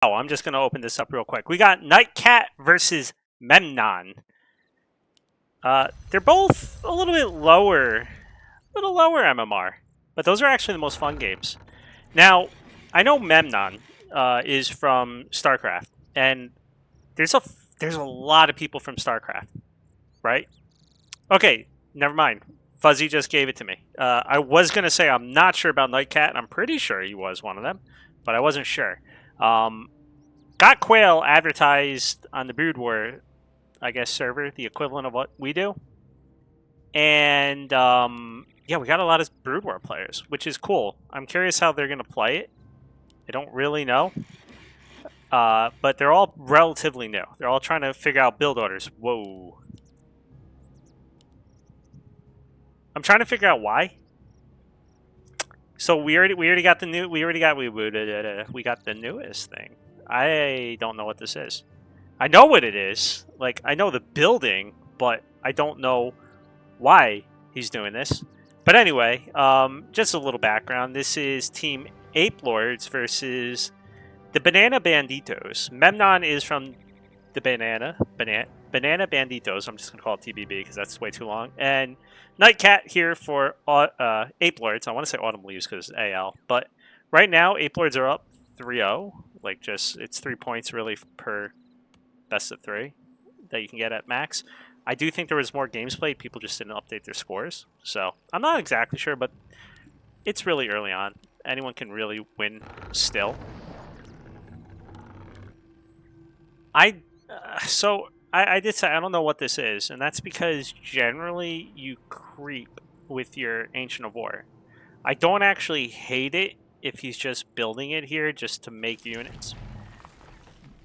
Oh, I'm just going to open this up real quick. We got NiteKat versus Memnon. They're both a little lower MMR, but those are actually the most fun games. Now, I know Memnon is from StarCraft, and there's a lot of people from StarCraft, right? Okay, never mind. Fuzzy just gave it to me. I was gonna say I'm not sure about NiteKat, and I'm pretty sure he was one of them, but I wasn't sure. Got Quail advertised on the Brood War, I guess, server, the equivalent of what we do. And yeah, we got a lot of Brood War players, which is cool. I'm curious how they're going to play it. I don't really know. But they're all relatively new. They're all trying to figure out build orders. Whoa. I'm trying to figure out why. So we already got the new we got the newest thing. I don't know what this is. I know what it is. Like, I know the building, but I don't know why he's doing this. But anyway, just a little background. This is Team ApeLords versus the Banana Banditos. Memnon is from the Banana Banditos. I'm just going to call it TBB because that's way too long. And NiteKat here for ApeLords. I want to say Autumn Leaves because it's AL. But right now, ApeLords are up 3-0. Like, just, it's 3 points really per best of 3 that you can get at max. I do think there was more games played. People just didn't update their scores. So I'm not exactly sure, but it's really early on. Anyone can really win still. I did say I don't know what this is, and that's because generally you creep with your Ancient of War. I don't actually hate it if he's just building it here just to make units.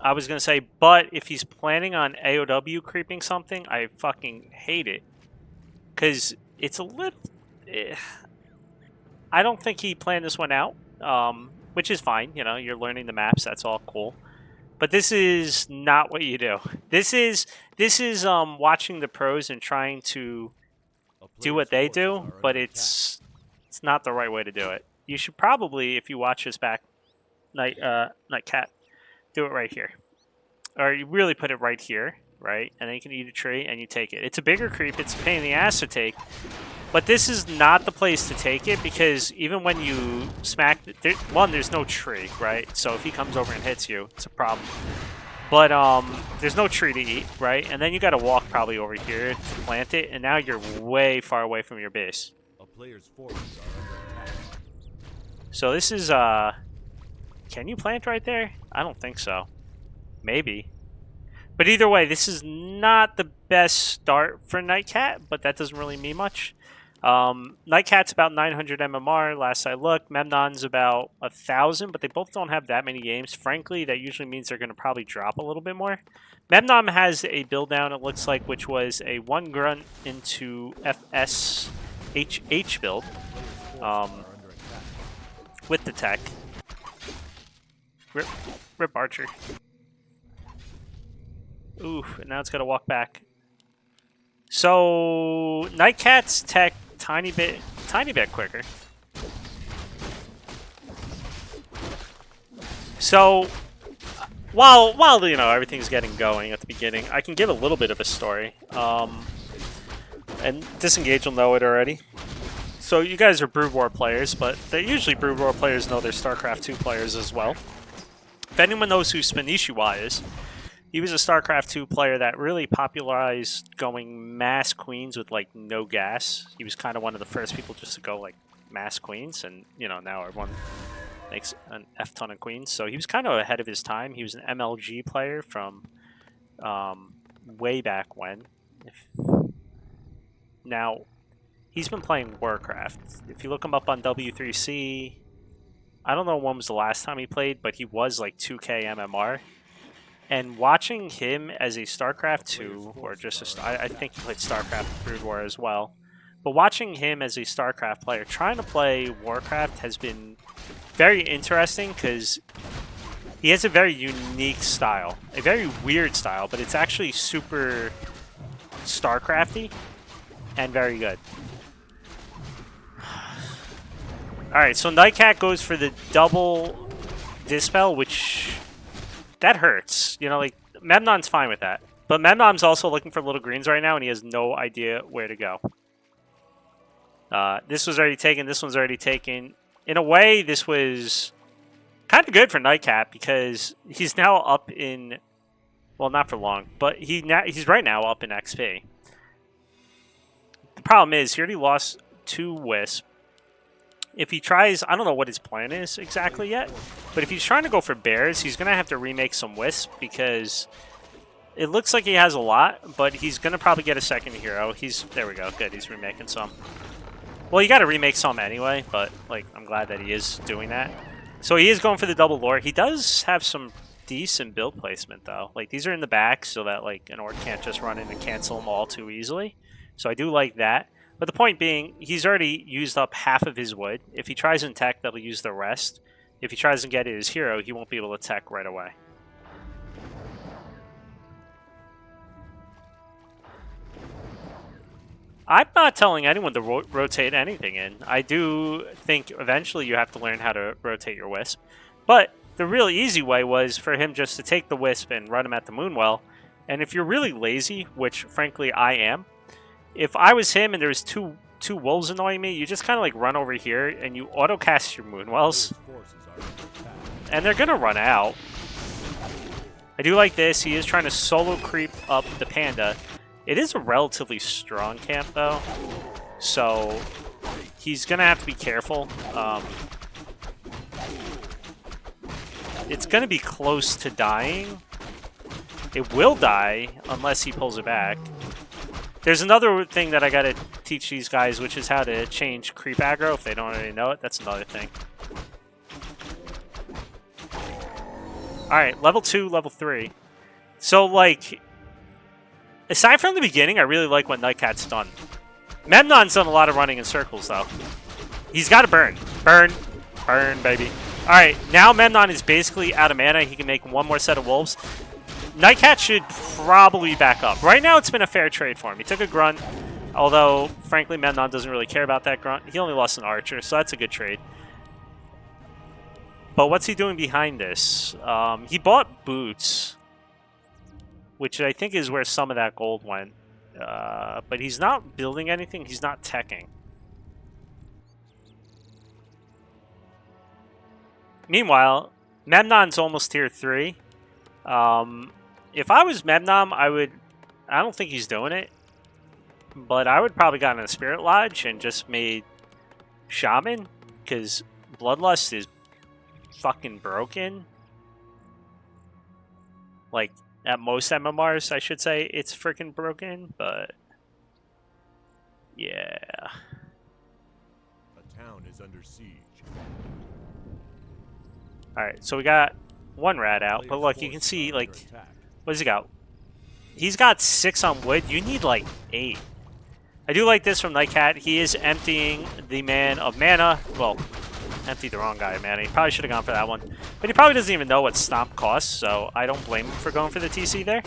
I was going to say, but if he's planning on AOW creeping something, I fucking hate it. Because it's a little... I don't think he planned this one out, which is fine. You know, you're learning the maps. That's all cool. But this is not what you do. This is watching the pros and trying to do what they do, but it's not the right way to do it. You should probably, if you watch this back, NiteKat, do it right here. Or you really put it right here, right? And then you can eat a tree and you take it. It's a bigger creep. It's a pain in the ass to take. But this is not the place to take it because even when you smack... there's no tree, right? So if he comes over and hits you, it's a problem. But there's no tree to eat, right? And then you got to walk probably over here to plant it. And now you're way far away from your base. So this is... can you plant right there? I don't think so. Maybe. But either way, this is not the best start for NiteKat, but that doesn't really mean much. NiteKat's about 900 MMR, last I looked. Memnon's about 1,000, but they both don't have that many games. Frankly, that usually means they're going to probably drop a little bit more. Memnon has a build down, it looks like, which was a 1 grunt into FSHH build with the tech. Rip Archer. Oof, and now it's got to walk back. So NiteKat's tech tiny bit quicker. So while you know everything's getting going at the beginning, I can give a little bit of a story. And Disengage will know it already. So you guys are Brood War players, but usually Brood War players know they're StarCraft 2 players as well. If anyone knows who Spanishiwa is, he was a StarCraft 2 player that really popularized going mass queens with, like, no gas. He was kind of one of the first people just to go, like, mass queens. And, you know, now everyone makes an F-ton of queens. So he was kind of ahead of his time. He was an MLG player from way back when. Now, he's been playing Warcraft. If you look him up on W3C, I don't know when was the last time he played, but he was, like, 2K MMR. And watching him as a StarCraft 2, or just I think he played StarCraft Brood War as well, but watching him as a StarCraft player, trying to play Warcraft has been very interesting because he has a very unique style, a very weird style, but it's actually super StarCrafty and very good. Alright, so NiteKat goes for the double Dispel, which that hurts. You know, like, Memnon's fine with that. But Memnon's also looking for little greens right now, and he has no idea where to go. This was already taken. This one's already taken. In a way, this was kind of good for NiteKat because he's now up in... Well, not for long, but he's right now up in XP. The problem is, he already lost 2 Wisp. If he tries... I don't know what his plan is exactly yet, but if he's trying to go for bears, he's going to have to remake some Wisp because it looks like he has a lot, but he's going to probably get a second hero. There we go. Good. He's remaking some. Well, you got to remake some anyway, but like I'm glad that he is doing that. So he is going for the double lore. He does have some decent build placement, though. Like, these are in the back so that, like, an orc can't just run in and cancel them all too easily. So I do like that. But the point being, he's already used up half of his wood. If he tries and tech, that'll use the rest. If he tries and get his hero, he won't be able to tech right away. I'm not telling anyone to rotate anything in. I do think eventually you have to learn how to rotate your Wisp. But the really easy way was for him just to take the Wisp and run him at the Moonwell. And if you're really lazy, which frankly I am, if I was him and there was two wolves annoying me, you just kind of like run over here and you auto-cast your Moonwells. And they're going to run out. I do like this. He is trying to solo creep up the Panda. It is a relatively strong camp though, so he's going to have to be careful. It's going to be close to dying. It will die unless he pulls it back. There's another thing that I got to teach these guys, which is how to change creep aggro if they don't already know it. That's another thing. Alright, level 2, level 3. So, like, aside from the beginning, I really like what NiteKat's done. Memnon's done a lot of running in circles, though. He's got to burn. Burn. Burn, baby. Alright, now Memnon is basically out of mana. He can make one more set of wolves. NiteKat should probably back up. Right now, it's been a fair trade for him. He took a grunt, although, frankly, Memnon doesn't really care about that grunt. He only lost an archer, so that's a good trade. But what's he doing behind this? He bought boots, which I think is where some of that gold went. But he's not building anything. He's not teching. Meanwhile, Memnon's almost tier 3. If I was Memnon, I don't think he's doing it, but I would probably gotten a Spirit Lodge and just made Shaman, because Bloodlust is fucking broken. Like, at most MMRs, I should say, it's freaking broken, but yeah. The town is under siege. Alright, so we got one rat out, but look, you can see, like, what does he got? He's got 6 on wood. You need, like, 8. I do like this from NiteKat. He is emptying the man of mana. Well, emptied the wrong guy of mana. He probably should have gone for that one. But he probably doesn't even know what Stomp costs, so I don't blame him for going for the TC there.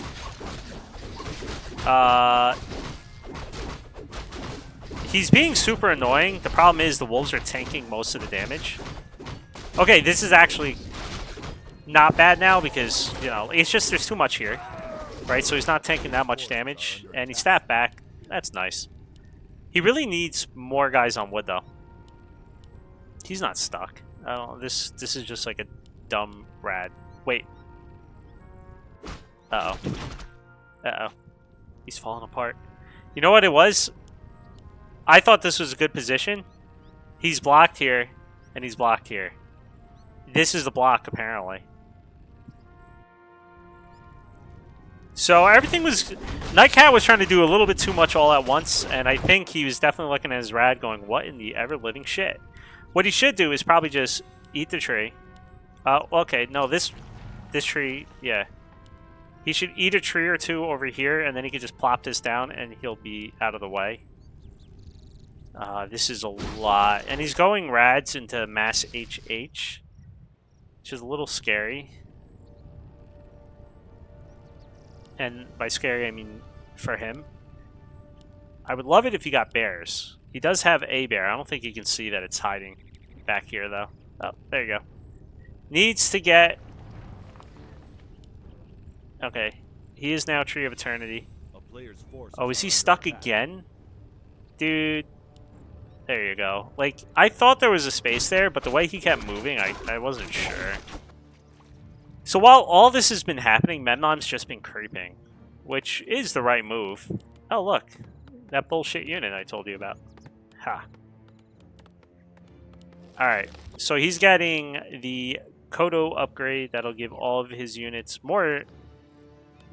He's being super annoying. The problem is the wolves are tanking most of the damage. Okay, this is actually not bad now because, you know, it's just there's too much here, right? So he's not taking that much damage, and he's staffed back. That's nice. He really needs more guys on wood, though. He's not stuck. I don't. This is just like a dumb rad. Wait. Uh-oh. Uh-oh. He's falling apart. You know what it was? I thought this was a good position. He's blocked here, and he's blocked here. This is the block, apparently. So everything was... NiteKat was trying to do a little bit too much all at once, and I think he was definitely looking at his rad going, what in the ever-living shit? What he should do is probably just eat the tree. Okay, no, this tree, yeah. He should eat a tree or two over here, and then he can just plop this down, and he'll be out of the way. This is a lot. And he's going rads into mass HH, which is a little scary. And by scary, I mean for him. I would love it if he got bears. He does have a bear. I don't think you can see that it's hiding back here, though. Oh, there you go. Needs to get Okay. He is now Tree of Eternity. A player's forces Oh, is are he under stuck attack. again? Dude. There you go. Like, I thought there was a space there, but the way he kept moving, I wasn't sure. So while all this has been happening, Memnon's just been creeping, which is the right move. Oh, look. That bullshit unit I told you about. Ha. Alright, so he's getting the Kodo upgrade that'll give all of his units more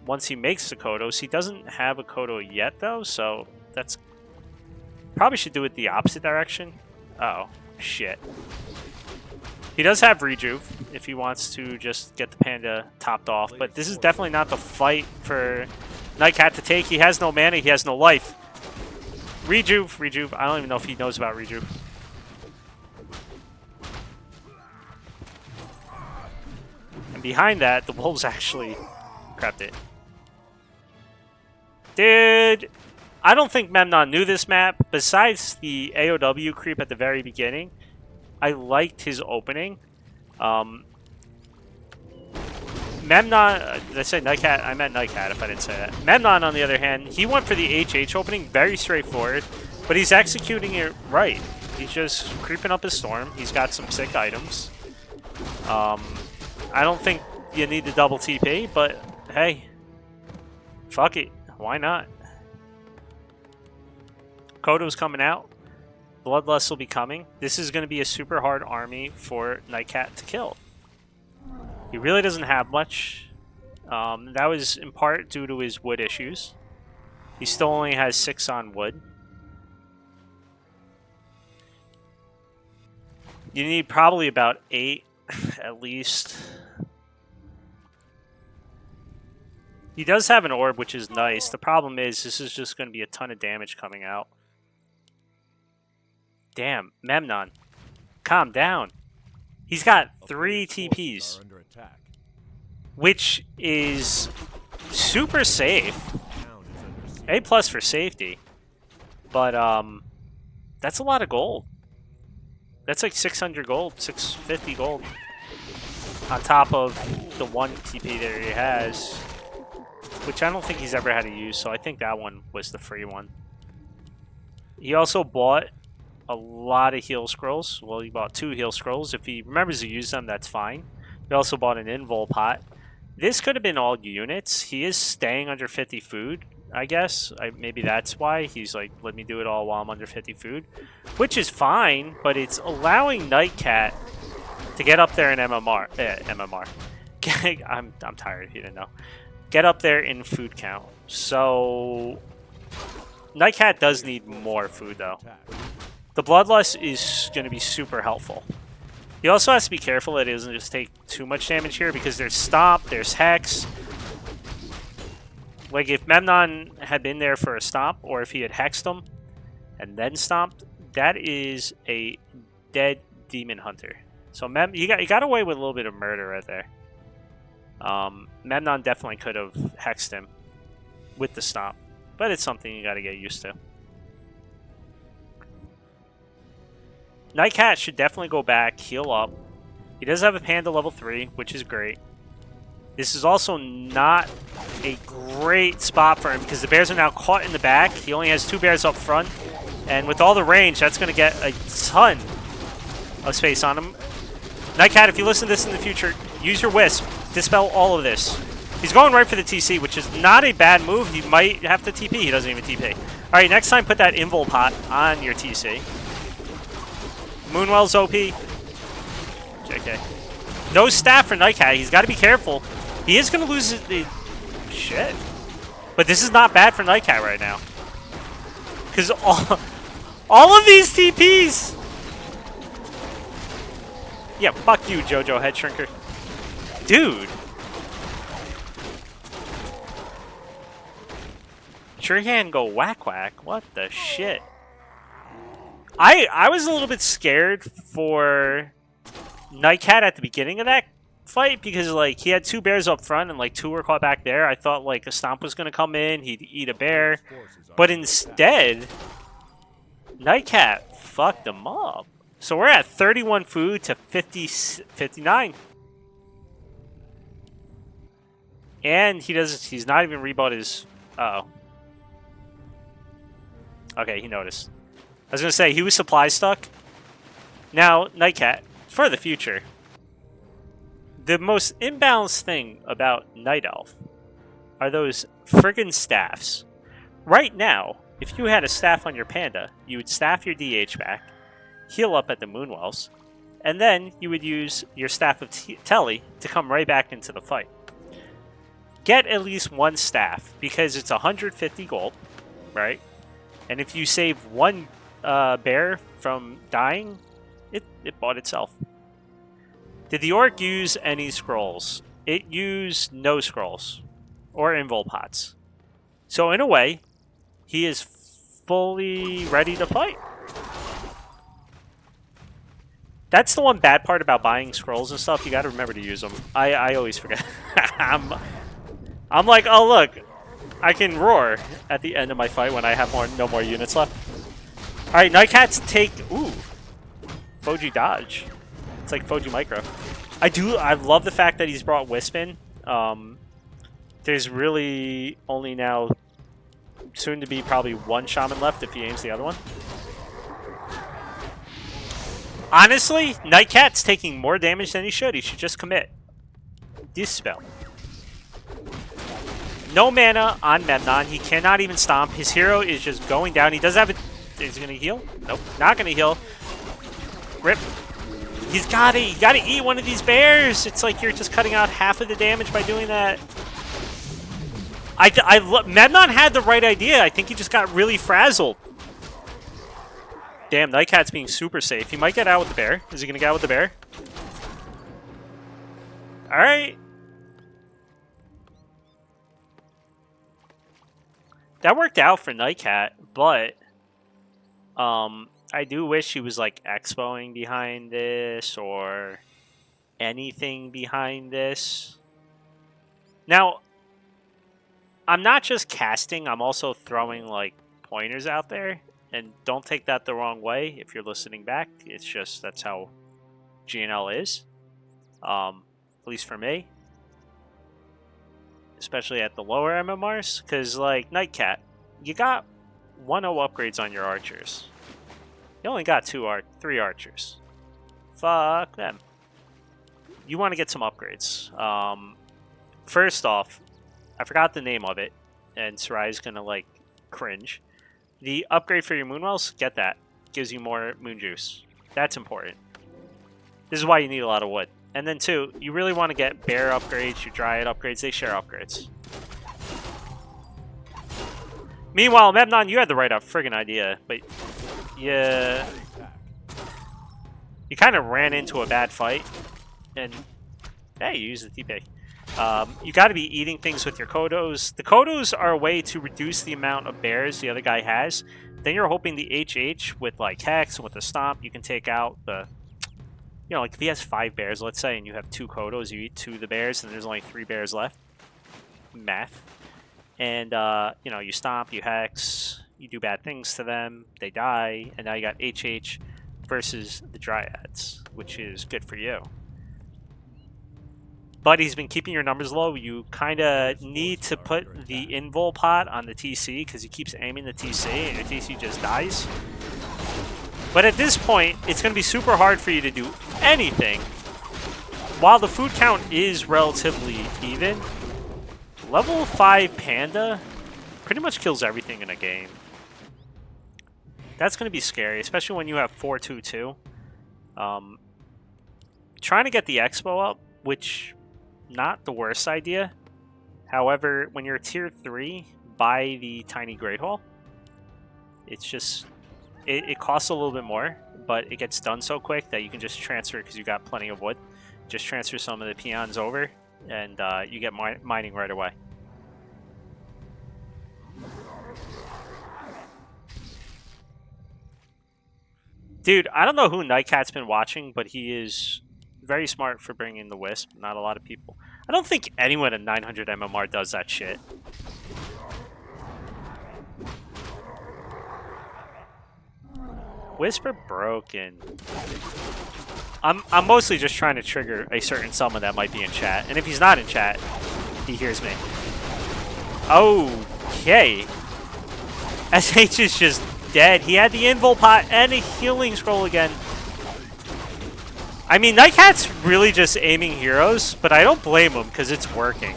once he makes the Kodos. He doesn't have a Kodo yet, though, so that's... Probably should do it the opposite direction. Uh oh, shit. He does have Rejuve if he wants to just get the Panda topped off, but this is definitely not the fight for NiteKat to take. He has no mana, he has no life. Rejuve. I don't even know if he knows about Rejuve. And behind that, the Wolves actually crept it. Dude, I don't think Memnon knew this map. Besides the AOW creep at the very beginning, I liked his opening. Memnon, did I say NiteKat? I meant NiteKat if I didn't say that. Memnon, on the other hand, he went for the HH opening, very straightforward, but he's executing it right. He's just creeping up his storm. He's got some sick items. I don't think you need the double TP, but hey, fuck it. Why not? Kodo's coming out. Bloodlust will be coming. This is going to be a super hard army for NiteKat to kill. He really doesn't have much. That was in part due to his wood issues. He still only has 6 on wood. You need probably about 8 at least. He does have an orb, which is nice. The problem is this is just going to be a ton of damage coming out. Damn, Memnon. Calm down. He's got 3 TPs, which is super safe. A+ for safety. But that's a lot of gold. That's like 600 gold, 650 gold. On top of the 1 TP that he has, which I don't think he's ever had to use, so I think that one was the free one. He also bought a lot of heal scrolls. Well, he bought 2 heal scrolls. If he remembers to use them, that's fine. He also bought an invul pot. This could have been all units. He is staying under 50 food, I guess. Maybe that's why he's like, let me do it all while I'm under 50 food, which is fine, but it's allowing NiteKat to get up there in MMR. I'm tired if you didn't know. Get up there in food count. So NiteKat does need more food, though. The Bloodlust is going to be super helpful. He also has to be careful that he doesn't just take too much damage here, because there's Stomp, there's Hex. Like, if Memnon had been there for a Stomp, or if he had Hexed him and then Stomped, that is a dead Demon Hunter. So you got away with a little bit of murder right there. Memnon definitely could have Hexed him with the Stomp, but it's something you got to get used to. NiteKat should definitely go back, heal up. He does have a Panda level 3, which is great. This is also not a great spot for him because the bears are now caught in the back. He only has 2 bears up front, and with all the range, that's going to get a ton of space on him. NiteKat, if you listen to this in the future, use your Wisp. Dispel all of this. He's going right for the TC, which is not a bad move. He might have to TP. He doesn't even TP. All right, next time, put that invul pot on your TC. Moonwell's OP. JK. No staff for NiteKat. He's got to be careful. He is going to lose the... Shit. But this is not bad for NiteKat right now. Because all of these TPs... Yeah, fuck you, JoJo Head Shrinker. Dude. Sure can go whack whack. What the shit? I was a little bit scared for NiteKat at the beginning of that fight because, like, he had 2 bears up front and, like, 2 were caught back there. I thought, like, a Stomp was going to come in. He'd eat a bear. But instead, NiteKat fucked him up. So we're at 31 food to 59. And he's not even rebought his... Uh-oh. Okay, he noticed. I was going to say, he was supply stuck. Now, NiteKat, for the future, the most imbalanced thing about Night Elf are those friggin' staffs. Right now, if you had a staff on your Panda, you would staff your DH back, heal up at the Moonwells, and then you would use your staff of Telly to come right back into the fight. Get at least one staff, because it's 150 gold, right? And if you save one bear from dying, it bought itself. Did the orc use any scrolls? It used no scrolls or invul pots. So in a way, he is fully ready to fight. That's the one bad part about buying scrolls and stuff. You got to remember to use them. I always forget. I'm like, oh look, I can roar at the end of my fight when I have no more units left. All right, NiteKats take Foji dodge. It's like Foji micro. I love the fact that he's brought Wisp in. There's really only now soon to be probably one shaman left if he aims the other one. Honestly, NiteKat's taking more damage than he should. He should just commit. Dispel. No mana on Memnon. He cannot even stomp. His hero is just going down. He does have a... Is he going to heal? Nope, not going to heal. Rip. He's got it. You got to eat one of these bears. It's like you're just cutting out half of the damage by doing that. Memnon had the right idea. I think he just got really frazzled. Damn, NiteKat's being super safe. He might get out with the bear. Is he going to get out with the bear? All right. That worked out for NiteKat, but I do wish he was like expoing behind this or anything behind this. Now, I'm not just casting, I'm also throwing like pointers out there. And don't take that the wrong way if you're listening back. It's just that's how GNL is. At least for me. Especially at the lower MMRs. Because, like, NiteKat, you got 1-0 upgrades on your archers. You only got 3 archers. Fuck them. You want to get some upgrades. First off, I forgot the name of it. And Sarai's going to, like, cringe. The upgrade for your Moonwells, get that. Gives you more moon juice. That's important. This is why you need a lot of wood. And then 2, you really want to get bear upgrades, your dryad upgrades. They share upgrades. Meanwhile, Memnon, you had the right friggin' idea, but yeah, you kind of ran into a bad fight. And hey, you used the TBB. You got to be eating things with your Kodos. The Kodos are a way to reduce the amount of bears the other guy has. Then you're hoping the HH with like Hex and with the Stomp, you can take out the... You know, like if he has 5 bears, let's say, and you have 2 Kodos, you eat 2 of the bears, and there's only 3 bears left. Math. And, you know, you Stomp, you Hex, you do bad things to them, they die, and now you got HH versus the Dryads, which is good for you. But he's been keeping your numbers low. You kind of need to put the invul pot on the TC because he keeps aiming the TC and your TC just dies. But at this point, it's going to be super hard for you to do anything. While the food count is relatively even, level 5 Panda pretty much kills everything in a game. That's going to be scary, especially when you have 4-2-2. Trying to get the Expo up, which... not the worst idea. However, when you're tier 3, buy the tiny Great Hall. It's just... It costs a little bit more, but it gets done so quick that you can just transfer because you got plenty of wood. Just transfer some of the peons over, and you get mining right away. Dude, I don't know who NiteKat's been watching, but he is... very smart for bringing the Wisp. Not a lot of people. I don't think anyone at 900 MMR does that shit. Whisper broken. I'm mostly just trying to trigger a certain summon that might be in chat. And if he's not in chat, He hears me. Okay. SH is just dead. He had the invul pot and a healing scroll again. I mean, NiteKat's really just aiming heroes, but I don't blame him because it's working.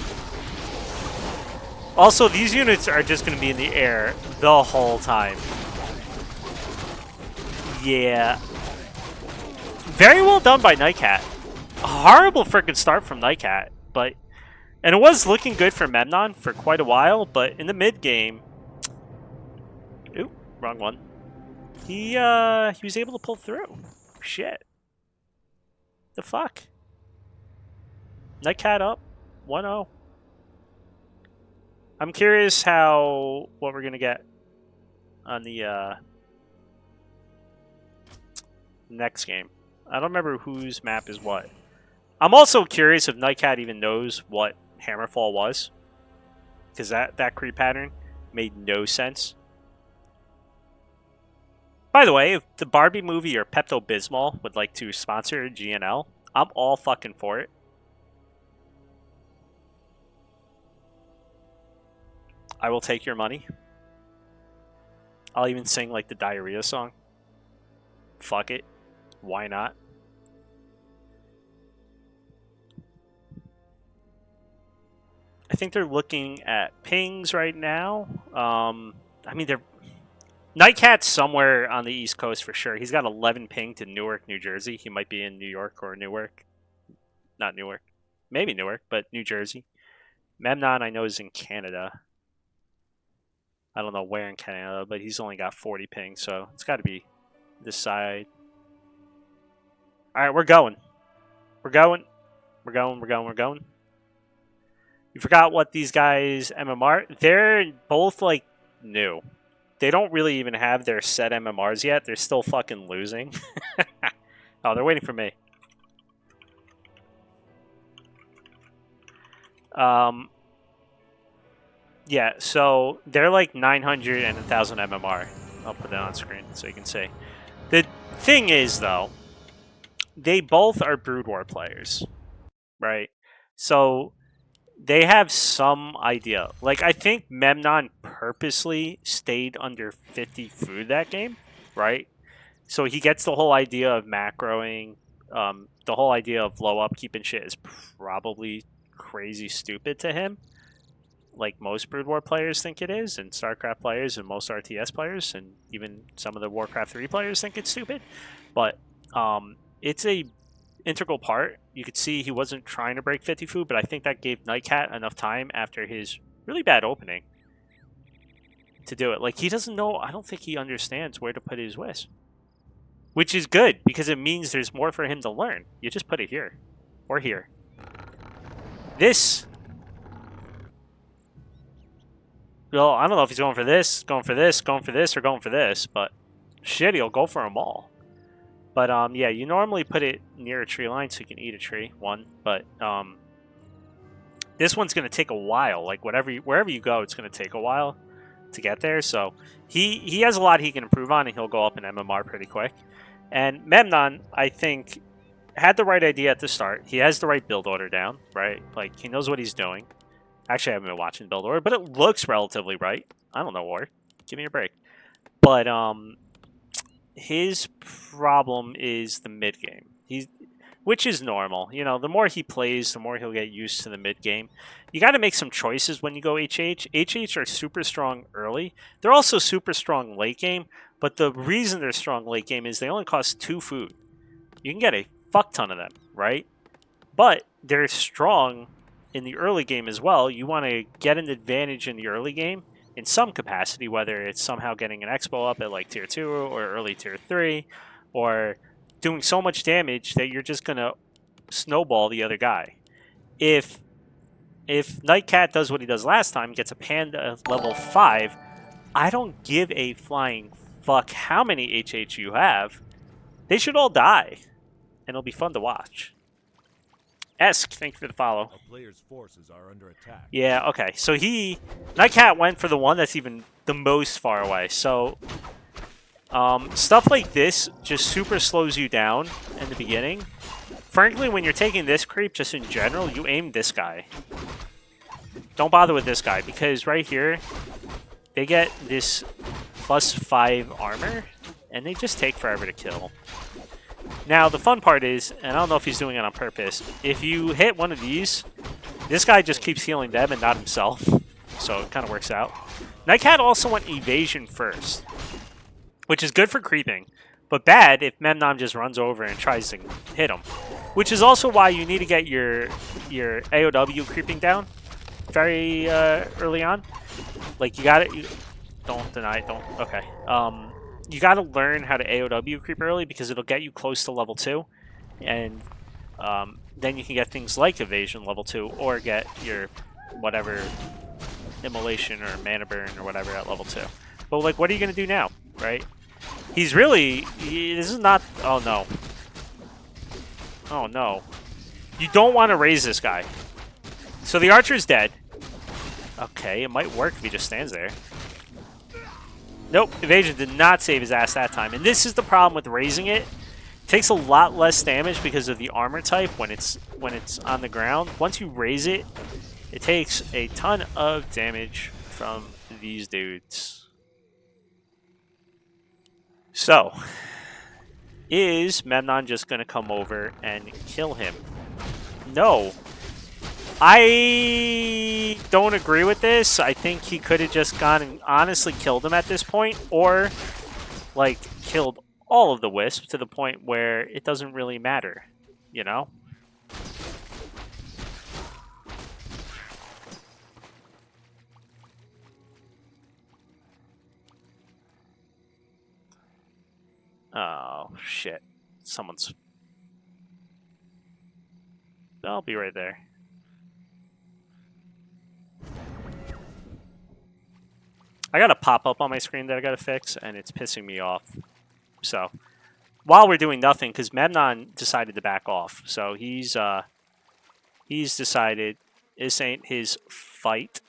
Also, these units are just going to be in the air the whole time. Yeah. Very well done by NiteKat. A horrible freaking start from NiteKat, but... And it was looking good for Memnon for quite a while, but in the mid-game... Ooh, wrong one. He was able to pull through. Shit. The fuck? NiteKat up 1-0. I'm curious what we're gonna get on the next game. I don't remember whose map is what. I'm also curious if NiteKat even knows what Hammerfall was, because that creep pattern made no sense. By the way, if the Barbie movie or Pepto-Bismol would like to sponsor GNL, I'm all fucking for it. I will take your money. I'll even sing like the diarrhea song. Fuck it. Why not? I think they're looking at pings right now. I mean, NiteKat's somewhere on the East Coast for sure. He's got 11 ping to Newark, New Jersey. He might be in New York or Newark. Not Newark. Maybe Newark, but New Jersey. Memnon, I know, is in Canada. I don't know where in Canada, but he's only got 40 ping, so it's got to be this side. All right, we're going. We're going. We're going. We're going. We're going. You forgot what these guys' MMR? They're both, like, new. They don't really even have their set MMRs yet. They're still fucking losing. Oh, they're waiting for me. Yeah, so they're like 900 and 1,000 MMR. I'll put that on screen so you can see. The thing is, though, they both are Brood War players, right? So they have some idea. Like, I think Memnon purposely stayed under 50 food that game, right? So he gets the whole idea of macroing. The whole idea of low upkeep and shit is probably crazy stupid to him. Like most Brood War players think it is, and StarCraft players, and most RTS players, and even some of the Warcraft 3 players think it's stupid. But it's a integral part. You could see he wasn't trying to break 50 food, but I think that gave NiteKat enough time after his really bad opening to do it. Like, he doesn't know, I don't think he understands where to put his whiz. Which is good, because it means there's more for him to learn. You just put it here. Or here. This... Well, I don't know if he's going for this, going for this, going for this, or going for this, but shit, he'll go for them all. But, yeah, you normally put it near a tree line so you can eat a tree, but, this one's going to take a while. Like, wherever you go, it's going to take a while to get there, so he has a lot he can improve on, and he'll go up in MMR pretty quick. And Memnon, I think, had the right idea at the start. He has the right build order down, right? Like, he knows what he's doing. Actually, I haven't been watching build order, but it looks relatively right. I don't know, War. Give me a break. But his problem is the mid game. Which is normal. You know, the more he plays, the more he'll get used to the mid game. You got to make some choices when you go HH. HH are super strong early. They're also super strong late game. But the reason they're strong late game is they only cost 2 food. You can get a fuck ton of them, right? But they're strong in the early game as well. You want to get an advantage in the early game in some capacity, whether it's somehow getting an expo up at like tier 2 or early tier 3, or doing so much damage that you're just going to snowball the other guy. If NiteKat does what he does last time, gets a Panda level 5, I don't give a flying fuck how many HH you have. They should all die, and it'll be fun to watch. Esk, thank you for the follow. A player's forces are under attack. Yeah, okay. So NiteKat went for the one that's even the most far away. So stuff like this just super slows you down in the beginning. Frankly, when you're taking this creep, just in general, you aim this guy. don't bother with this guy, because right here, they get this +5 armor, and they just take forever to kill. Now, the fun part is, and I don't know if he's doing it on purpose, if you hit one of these, this guy just keeps healing them and not himself, so it kind of works out. NiteKat also went evasion first, which is good for creeping, but bad if Memnon just runs over and tries to hit him, which is also why you need to get your AOW creeping down very early on. Like, you got it. Don't deny it. Don't. Okay. You got to learn how to AOW creep early because it'll get you close to level 2, and then you can get things like evasion level 2, or get your whatever immolation or mana burn or whatever at level 2. But like, what are you gonna do now, right? He's really. This is not. Oh no. Oh no. You don't want to raise this guy. So the archer's dead. Okay, it might work if he just stands there. Nope, evasion did not save his ass that time. And this is the problem with raising it. It takes a lot less damage because of the armor type when it's on the ground. Once you raise it, it takes a ton of damage from these dudes. So, is Memnon just going to come over and kill him? No. I don't agree with this. I think he could have just gone and honestly killed him at this point, or like killed all of the wisps to the point where it doesn't really matter, you know? Oh, shit. Someone's... I'll be right there. I got a pop-up on my screen that I gotta fix, and it's pissing me off. So, while we're doing nothing, because Memnon decided to back off, so he's decided this ain't his fight.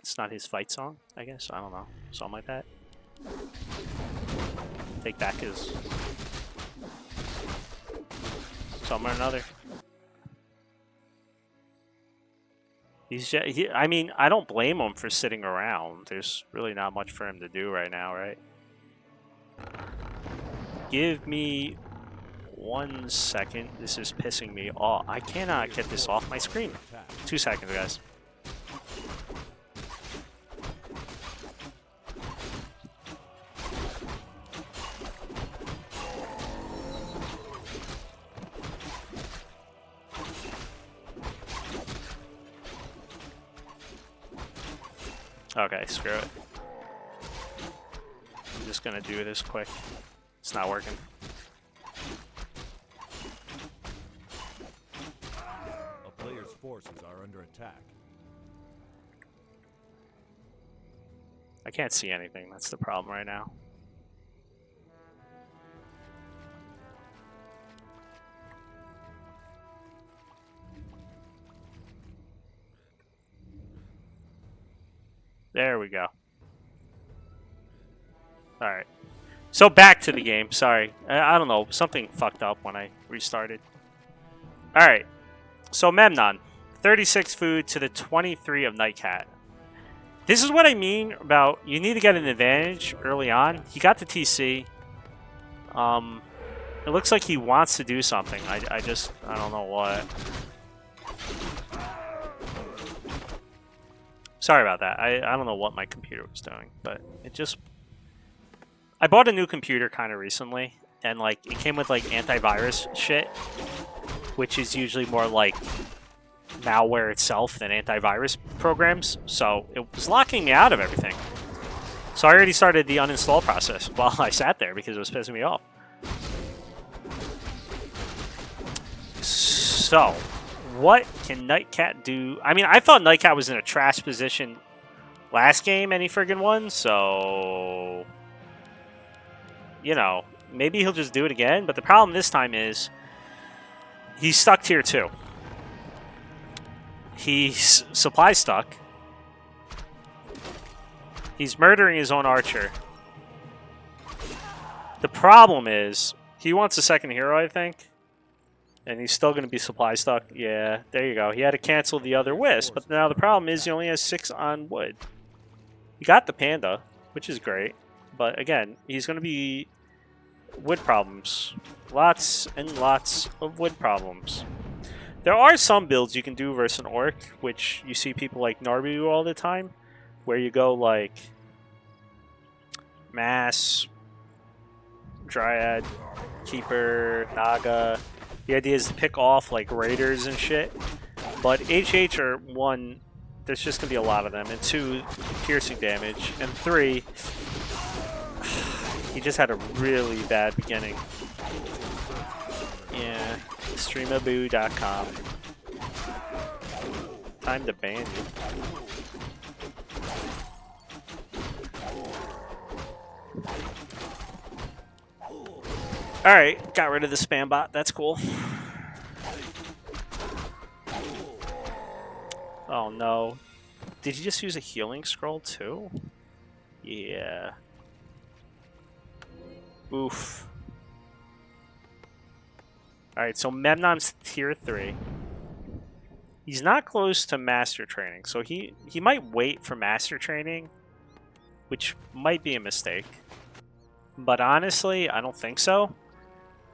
It's not his fight song, I guess. I don't know, something like that. Take back his something or another. He's just, I mean, I don't blame him for sitting around. There's really not much for him to do right now, right? Give me 1 second. This is pissing me off. I cannot get this off my screen. 2 seconds, guys. Okay, screw it. I'm just gonna do this quick. It's not working. A player's forces are under attack. I can't see anything. That's the problem right now. There we go. Alright. So back to the game. Sorry. I don't know. Something fucked up when I restarted. Alright. So Memnon. 36 food to the 23 of NiteKat. This is what I mean about you need to get an advantage early on. He got the TC. It looks like he wants to do something. I don't know what. Sorry about that. I don't know what my computer was doing, but it just... I bought a new computer kind of recently, and like it came with like antivirus shit, which is usually more like malware itself than antivirus programs, so it was locking me out of everything. So I already started the uninstall process while I sat there because it was pissing me off. So, what can NiteKat do? I mean, I thought NiteKat was in a trash position last game, any friggin' one, so... You know, maybe he'll just do it again, but the problem this time is he's stuck tier 2. He's supply stuck. He's murdering his own archer. The problem is he wants a second hero, I think. And he's still going to be supply stuck. Yeah, there you go. He had to cancel the other wisp, but now the problem is he only has 6 on wood. He got the panda, which is great, but again, he's going to be wood problems. Lots and lots of wood problems. There are some builds you can do versus an orc, which you see people like Newbie do all the time, where you go like Mass, Dryad, Keeper, Naga. The idea is to pick off like raiders and shit. But HH are 1, there's just going to be a lot of them. And 2, piercing damage. And 3, he just had a really bad beginning. Yeah, streamaboo.com. Time to ban you. Alright, got rid of the spam bot. That's cool. Oh no. Did he just use a healing scroll too? Yeah. Oof. Alright, so Memnon's tier 3. He's not close to master training, so he might wait for master training, which might be a mistake. But honestly, I don't think so.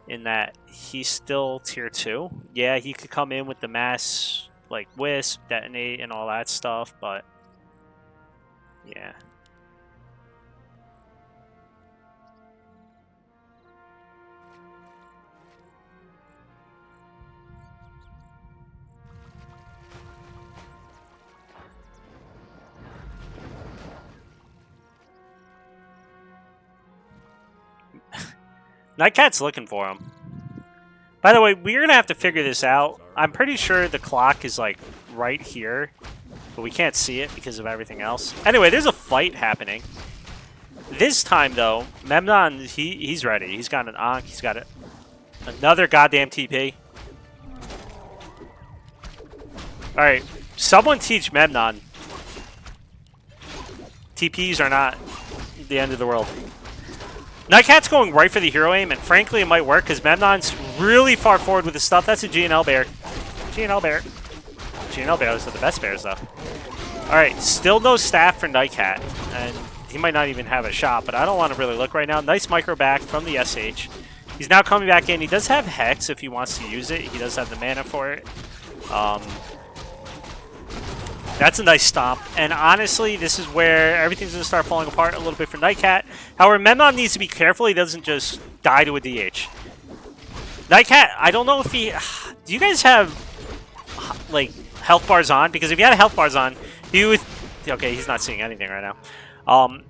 In that he's still tier 2. Yeah, he could come in with the mass, like wisp, detonate, and all that stuff, but yeah. NiteKat's looking for him. By the way, we're gonna have to figure this out. I'm pretty sure the clock is like right here, but we can't see it because of everything else. Anyway, there's a fight happening. This time though, Memnon, he's ready. He's got an Ankh, he's got another goddamn TP. Alright, someone teach Memnon. TPs are not the end of the world. NiteKat's going right for the hero aim, and frankly, it might work because Memnon's really far forward with his stuff. That's a GNL bear. GNL bear. GNL bears are the best bears, though. Alright, still no staff for NiteKat, and he might not even have a shot, but I don't want to really look right now. Nice micro back from the SH. He's now coming back in. He does have Hex if he wants to use it. He does have the mana for it. That's a nice stomp, and honestly, this is where everything's going to start falling apart a little bit for NiteKat. However, Memnon needs to be careful he doesn't just die to a DH. NiteKat, I don't know if he... Do you guys have, like, health bars on? Because if you had health bars on, he would... Okay, he's not seeing anything right now.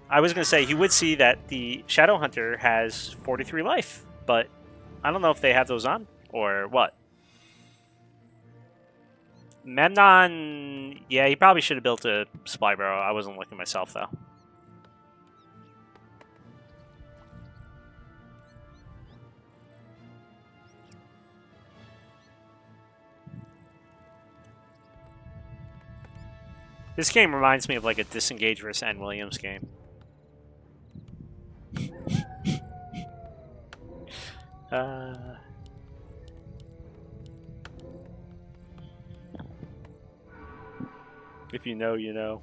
I was going to say, he would see that the Shadow Hunter has 43 life, but I don't know if they have those on, or what. Memnon, yeah, he probably should have built a supply barrel. I wasn't looking myself, though. This game reminds me of like a Disengage vs. N. Williams game. If you know, you know.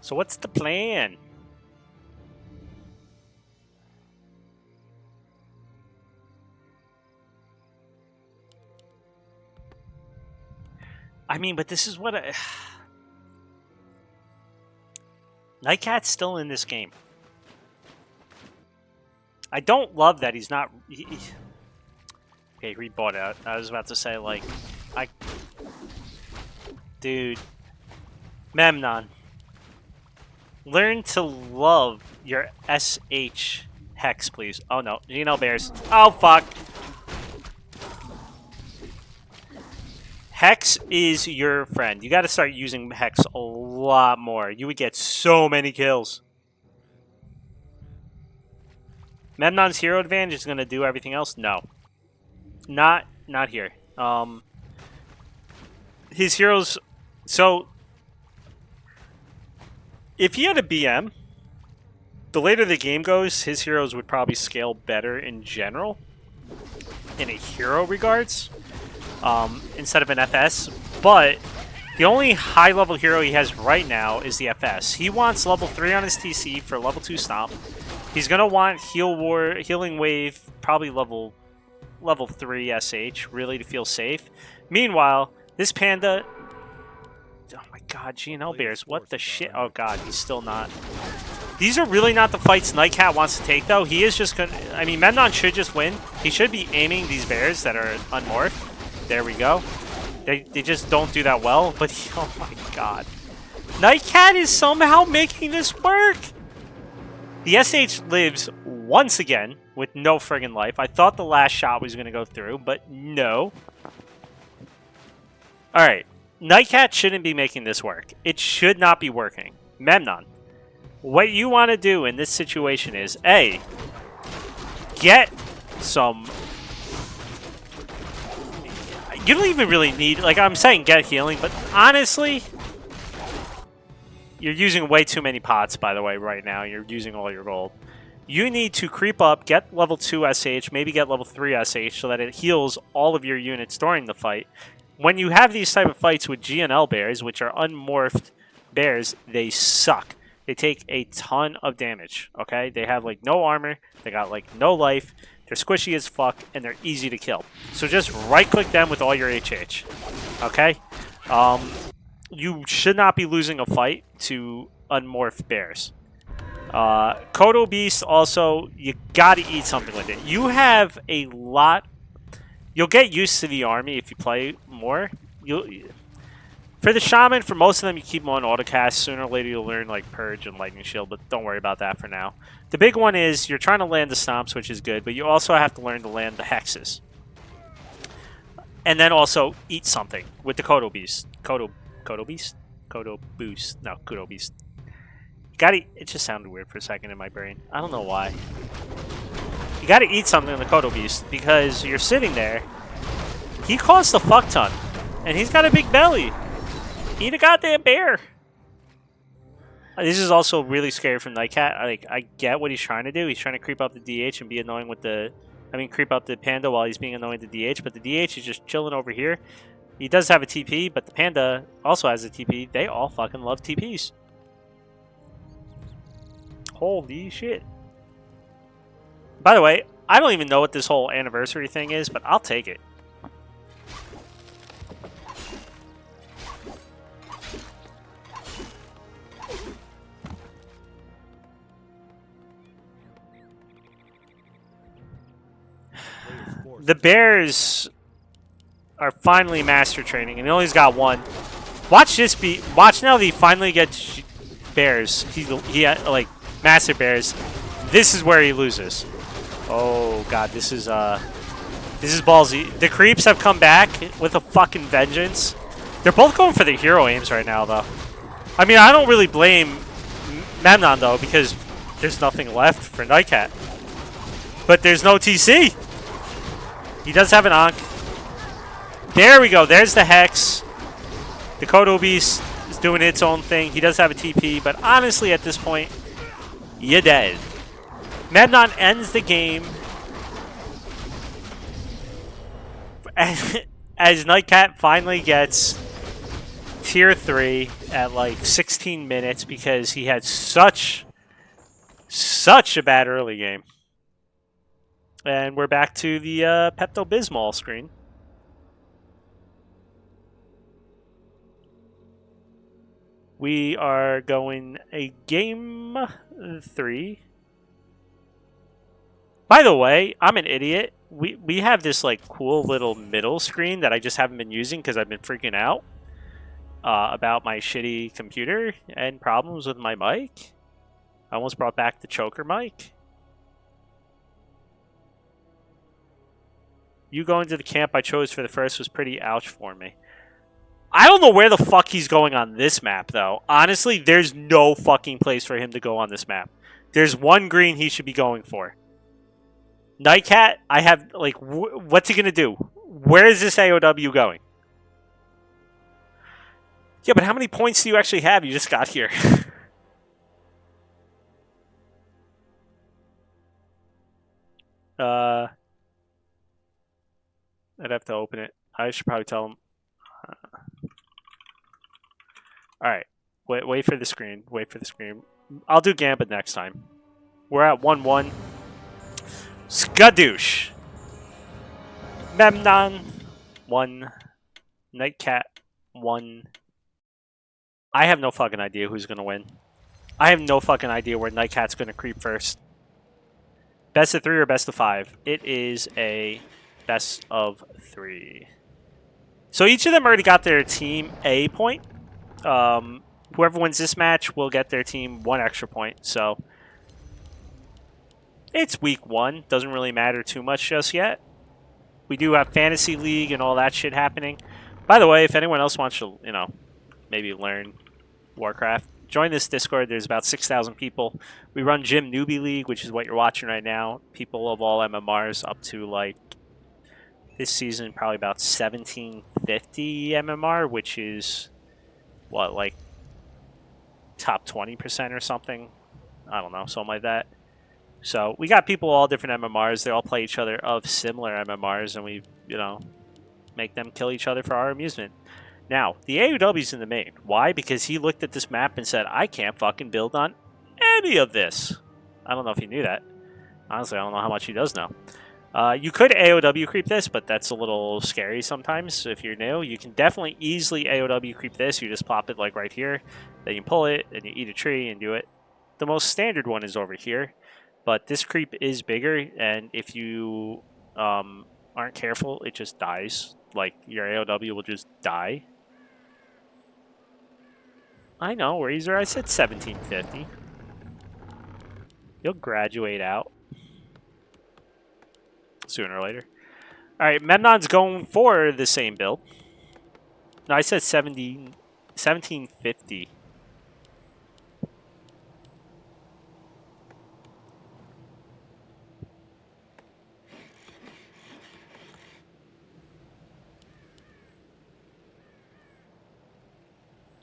So what's the plan? I mean, but this is what NiteKat's still in this game. I don't love that he's not... Okay, he bought out. I was about to say, like... Dude. Memnon. Learn to love your SH Hex, please. Oh, no. GNL Bears. Oh, fuck. Hex is your friend. You got to start using Hex a lot more. You would get so many kills. Memnon's hero advantage is going to do everything else? No. Not here. His heroes. So, if he had a BM, the later the game goes, his heroes would probably scale better in general, in a hero regards, instead of an FS. But the only high-level hero he has right now is the FS. He wants level 3 on his TC for level 2 stomp. He's gonna want healing wave, probably level 3 SH, really to feel safe. Meanwhile, this panda. Oh my god, GNL Bears, what the shit? Oh god, he's still not. These are really not the fights NiteKat wants to take, though. He is just gonna. I mean, Memnon should just win. He should be aiming these bears that are unmorphed. There we go. They just don't do that well, but oh my god. NiteKat is somehow making this work! The SH lives once again with no friggin' life. I thought the last shot was gonna go through, but no. Alright. NiteKat shouldn't be making this work. It should not be working. Memnon, what you want to do in this situation is, A, get some... You don't even really need... Like, I'm saying get healing, but honestly... You're using way too many pots, by the way, right now. You're using all your gold. You need to creep up, get level 2 SH, maybe get level 3 SH, so that it heals all of your units during the fight. When you have these type of fights with GNL bears, which are unmorphed bears, they suck. They take a ton of damage, okay? They have, like, no armor. They got, like, no life. They're squishy as fuck, and they're easy to kill. So just right-click them with all your HH, okay? You should not be losing a fight to unmorphed bears. Kodo Beast, also, you gotta eat something with it. You have a lot... You'll get used to the army if you play more. For the Shaman, for most of them, you keep them on autocast. Sooner or later, you'll learn like Purge and Lightning Shield, but don't worry about that for now. The big one is you're trying to land the Stomps, which is good, but you also have to learn to land the Hexes. And then also eat something with the Kodo Beast. Kodo Beast? Kodo Boost. No, Kodo Beast. You gotta... It just sounded weird for a second in my brain. I don't know why. You gotta eat something in the Kodo Beast, because you're sitting there. He costs a fuck ton. And he's got a big belly. Eat a goddamn bear. This is also really scary from NiteKat. I get what he's trying to do. He's trying to creep up the DH and be annoying with the... I mean, creep up the Panda while he's being annoying with the DH, but the DH is just chilling over here. He does have a TP, but the Panda also has a TP. They all fucking love TPs. Holy shit. By the way, I don't even know what this whole anniversary thing is, but I'll take it. The Bears are finally master training, and he only's got one. Watch this be. Watch now that he finally gets Bears. He like master Bears. This is where he loses. Oh god, this is ballsy. The creeps have come back with a fucking vengeance. They're both going for the hero aims right now, though. I mean, I don't really blame Memnon though, because there's nothing left for NiteKat. But there's no TC. He does have an Ankh. There we go. There's the Hex. The Kodo Beast is doing its own thing. He does have a TP, but honestly, at this point, you're dead. Memnon ends the game as NiteKat finally gets tier 3 at like 16 minutes because he had such a bad early game. And we're back to the Pepto-Bismol screen. We are going a game 3. By the way, I'm an idiot. We have this like cool little middle screen that I just haven't been using because I've been freaking out about my shitty computer and problems with my mic. I almost brought back the choker mic. You going to the camp I chose for the first was pretty ouch for me. I don't know where the fuck he's going on this map, though. Honestly, there's no fucking place for him to go on this map. There's one green he should be going for. NiteKat, I have, like, what's he gonna do? Where is this AOW going? Yeah, but how many points do you actually have? You just got here. I'd have to open it. I should probably tell him. All right. Wait for the screen. Wait for the screen. I'll do Gambit next time. We're at 1-1. Skadoosh. Memnon 1. NiteKat 1. I have no fucking idea who's going to win. I have no fucking idea where NiteKat's going to creep first. Best of 3 or best of 5? It is a best of 3. So each of them already got their team a point. Whoever wins this match will get their team 1 extra point. So it's week 1. Doesn't really matter too much just yet. We do have Fantasy League and all that shit happening. By the way, if anyone else wants to, maybe learn Warcraft, join this Discord. There's about 6,000 people. We run Newbie League, which is what you're watching right now. People of all MMRs up to, like, this season, probably about 1750 MMR, which is, what, like, top 20% or something? I don't know, something like that. So we got people all different MMRs. They all play each other of similar MMRs, and we, make them kill each other for our amusement. Now, the AOW's in the main. Why? Because he looked at this map and said, I can't fucking build on any of this. I don't know if he knew that. Honestly, I don't know how much he does know. You could AOW creep this, but that's a little scary sometimes if you're new. You can definitely easily AOW creep this. You just plop it like right here. Then you pull it, and you eat a tree and do it. The most standard one is over here. But this creep is bigger, and if you aren't careful, it just dies. Like, your AOW will just die. I know, Razor, I said 1750. You'll graduate out. Sooner or later. Alright, Memnon's going for the same build. No, I said 1750.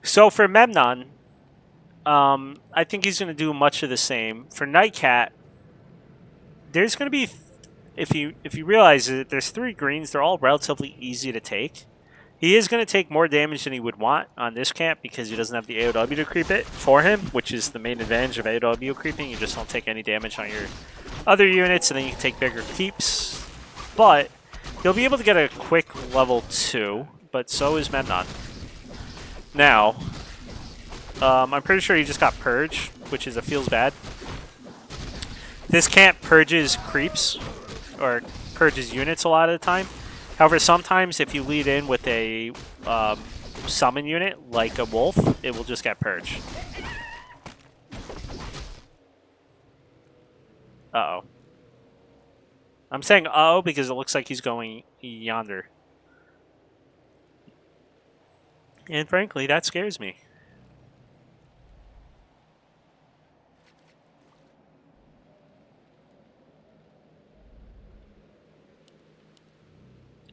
So for Memnon, I think he's going to do much of the same. For NiteKat, there's going to be, if you realize that there's 3 greens, they're all relatively easy to take. He is going to take more damage than he would want on this camp because he doesn't have the AOW to creep it for him, which is the main advantage of AOW creeping. You just don't take any damage on your other units, and then you can take bigger keeps. But he'll be able to get a quick level 2, but so is Memnon. Now, I'm pretty sure he just got Purge, which is a feels bad. This camp purges creeps, or purges units a lot of the time. However, sometimes if you lead in with a summon unit, like a wolf, it will just get purged. Uh-oh. I'm saying uh-oh because it looks like he's going yonder. And frankly, that scares me.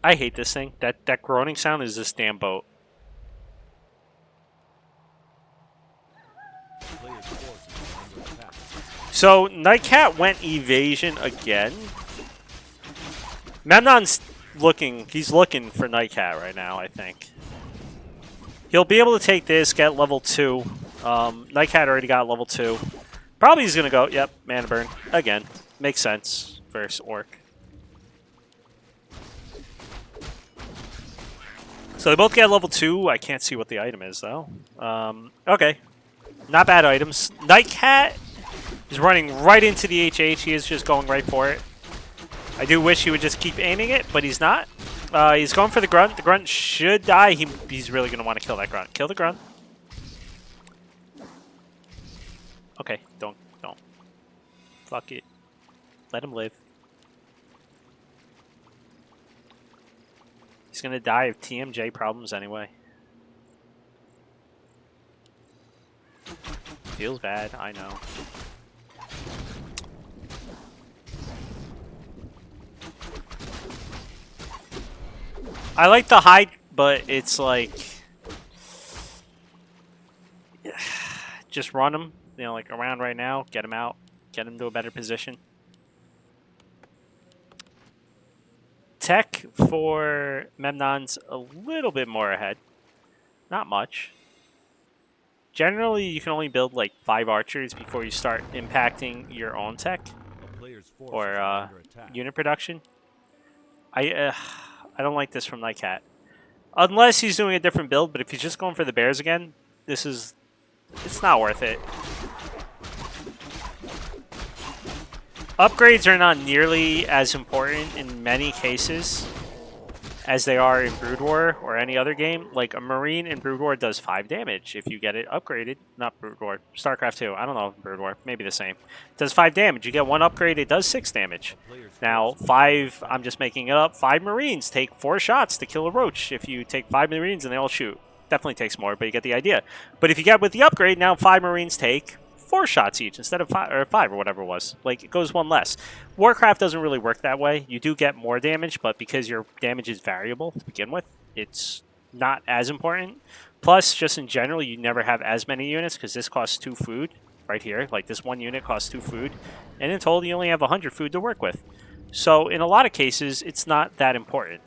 I hate this thing. That groaning sound is this damn boat. So, NiteKat went evasion again. Memnon's looking, he's looking for NiteKat right now, I think. He'll be able to take this, get level 2. NiteKat already got level 2. Probably he's going to go, yep, mana burn. Again. Makes sense versus Orc. So they both get level 2. I can't see what the item is, though. Okay. Not bad items. NiteKat is running right into the HH. He is just going right for it. I do wish he would just keep aiming it, but he's not. He's going for the Grunt. The Grunt should die. He's really going to want to kill that Grunt. Kill the Grunt. Okay, don't. Fuck it. Let him live. He's going to die of TMJ problems anyway. Feels bad, I know. I like the hide, but it's like just run him, you know, like around right now, get him out, get him to a better position. Tech for Memnon's a little bit more ahead. Not much. Generally, you can only build like 5 archers before you start impacting your own tech A player's forces or are under attack. unit production. I don't like this from NiteKat. Unless he's doing a different build, but if he's just going for the bears again, it's not worth it. Upgrades are not nearly as important in many cases as they are in Brood War or any other game. Like a Marine in Brood War does 5 damage if you get it upgraded. Not Brood War, StarCraft 2. I don't know if Brood War, maybe the same. It does 5 damage. You get 1 upgrade, it does 6 damage. Now, 5, I'm just making it up, 5 Marines take 4 shots to kill a roach. If you take 5 Marines and they all shoot. Definitely takes more, but you get the idea. But if you get with the upgrade, now 5 Marines take 4 shots each instead of 5 or whatever it was. Like, it goes 1 less. Warcraft doesn't really work that way. You do get more damage, but because your damage is variable to begin with, it's not as important. Plus, just in general, you never have as many units because this costs 2 food right here. Like, this 1 unit costs 2 food. And in total, you only have 100 food to work with. So, in a lot of cases, it's not that important.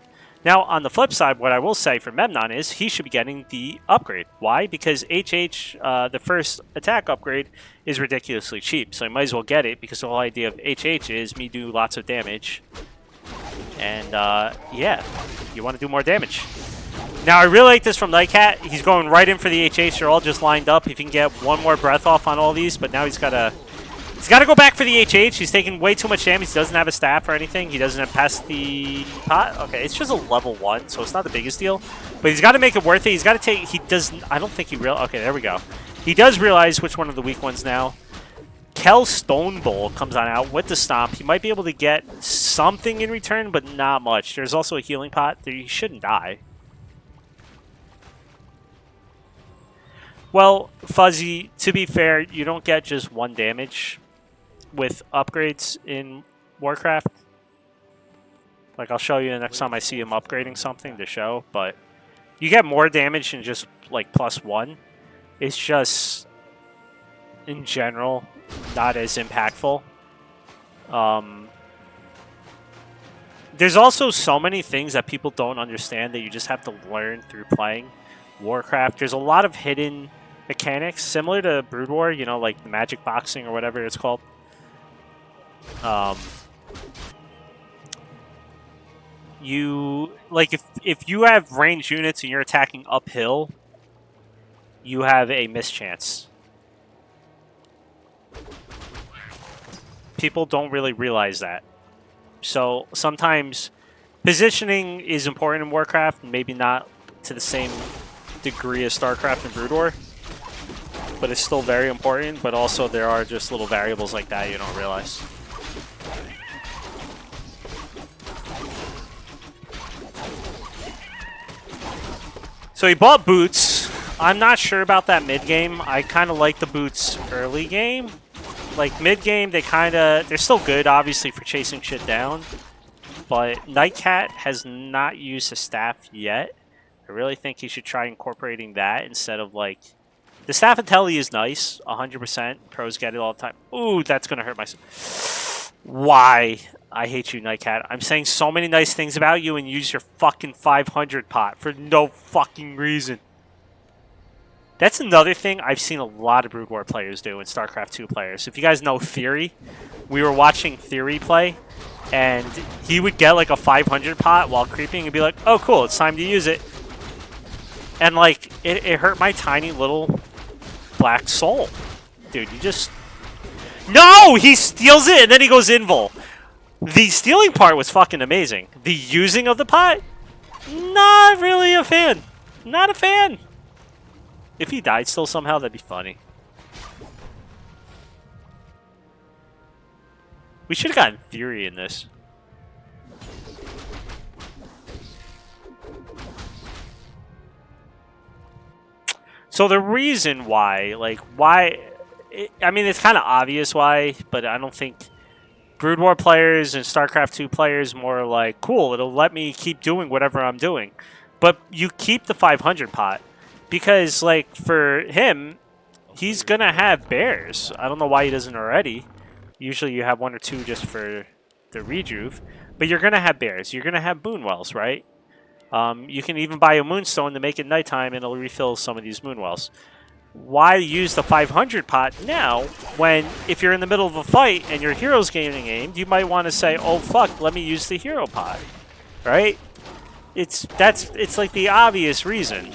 Now, on the flip side, what I will say for Memnon is he should be getting the upgrade. Why? Because HH, the first attack upgrade, is ridiculously cheap. So you might as well get it because the whole idea of HH is me do lots of damage. And, yeah, you want to do more damage. Now, I really like this from NiteKat. He's going right in for the HH. They're all just lined up. If he can get 1 more breath off on all these, but now he's got to... He's got to go back for the HH. He's taking way too much damage. He doesn't have a staff or anything. He doesn't have past the pot. Okay, it's just a level 1, so it's not the biggest deal. But he's got to make it worth it. He's got to take... He doesn't... I don't think he real... Okay, there we go. He does realize which one of the weak ones now. Kel Stone Bowl comes on out with the stomp. He might be able to get something in return, but not much. There's also a healing pot. He shouldn't die. Well, Fuzzy, to be fair, you don't get just 1 damage with upgrades in Warcraft. Like, I'll show you the next time I see him upgrading something to show, but you get more damage than just, like, +1. It's just, in general, not as impactful. There's also so many things that people don't understand that you just have to learn through playing Warcraft. There's a lot of hidden mechanics, similar to Brood War, you know, like the magic boxing or whatever it's called. You like if you have ranged units and you're attacking uphill, you have a mischance. People don't really realize that. So sometimes positioning is important in Warcraft, maybe not to the same degree as StarCraft and Brood War, but it's still very important. But also there are just little variables like that you don't realize. So he bought boots. I'm not sure about that mid game. I kind of like the boots early game. Like mid game, they're still good, obviously, for chasing shit down. But NiteKat has not used a staff yet. I really think he should try incorporating that instead of like the staff intelli is nice, 100%. Pros get it all the time. Ooh, that's gonna hurt myself. Why? I hate you, NiteKat. I'm saying so many nice things about you and you use your fucking 500 pot for no fucking reason. That's another thing I've seen a lot of Brood War players do and StarCraft 2 players. If you guys know Theory, we were watching Theory play, and he would get like a 500 pot while creeping and be like, oh cool, it's time to use it. And like, it hurt my tiny little black soul. Dude, you just... No! He steals it and then he goes invul. The stealing part was fucking amazing. The using of the pot? Not really a fan. Not a fan. If he died still somehow, that'd be funny. We should have gotten Theory in this. So the reason why, like, I mean, it's kind of obvious why, but I don't think Brood War players and StarCraft 2 players more like, cool, it'll let me keep doing whatever I'm doing. But you keep the 500 pot because, like, for him, he's going to have bears. I don't know why he doesn't already. Usually you have 1 or 2 just for the rejuve. But you're going to have bears. You're going to have moonwells, right? You can even buy a moonstone to make it nighttime and it'll refill some of these moonwells. Why use the 500 pot now when if you're in the middle of a fight and your hero's getting aimed, you might want to say, oh fuck, let me use the hero pot, right? It's like the obvious reason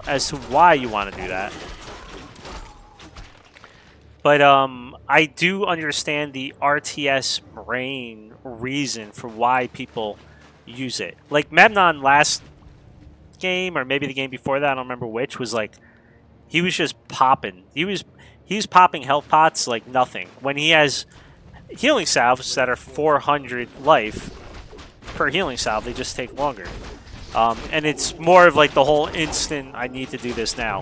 as to why you want to do that. But I do understand the RTS brain reason for why people use it. Like Memnon last game, or maybe the game before that, I don't remember which, was like he was just popping. He was popping health pots like nothing. When he has healing salves that are 400 life per healing salve, they just take longer. And it's more of like the whole instant, I need to do this now,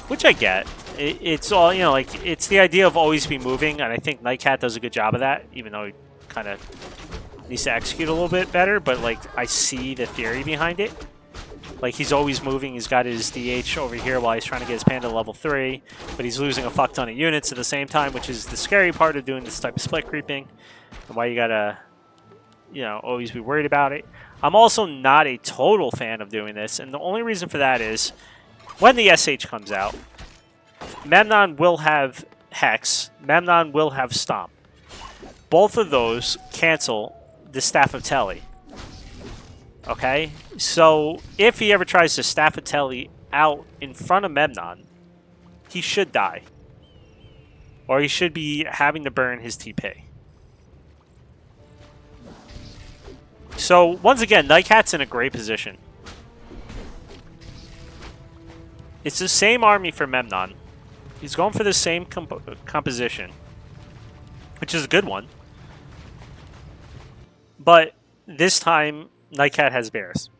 which I get. It's all, you know, like it's the idea of always be moving, and I think NiteKat does a good job of that, even though he kind of needs to execute a little bit better. But like I see the theory behind it. Like, he's always moving. He's got his DH over here while he's trying to get his Panda to level 3. But he's losing a fuck ton of units at the same time, which is the scary part of doing this type of split creeping. And why you gotta, you know, always be worried about it. I'm also not a total fan of doing this. And the only reason for that is, when the SH comes out, Memnon will have Hex. Memnon will have Stomp. Both of those cancel the Staff of Telly. Okay, so if he ever tries to Staff of Telly out in front of Memnon, he should die. Or he should be having to burn his TP. So, once again, NiteKat's in a great position. It's the same army for Memnon. He's going for the same composition, which is a good one. But this time, NiteKat has bears.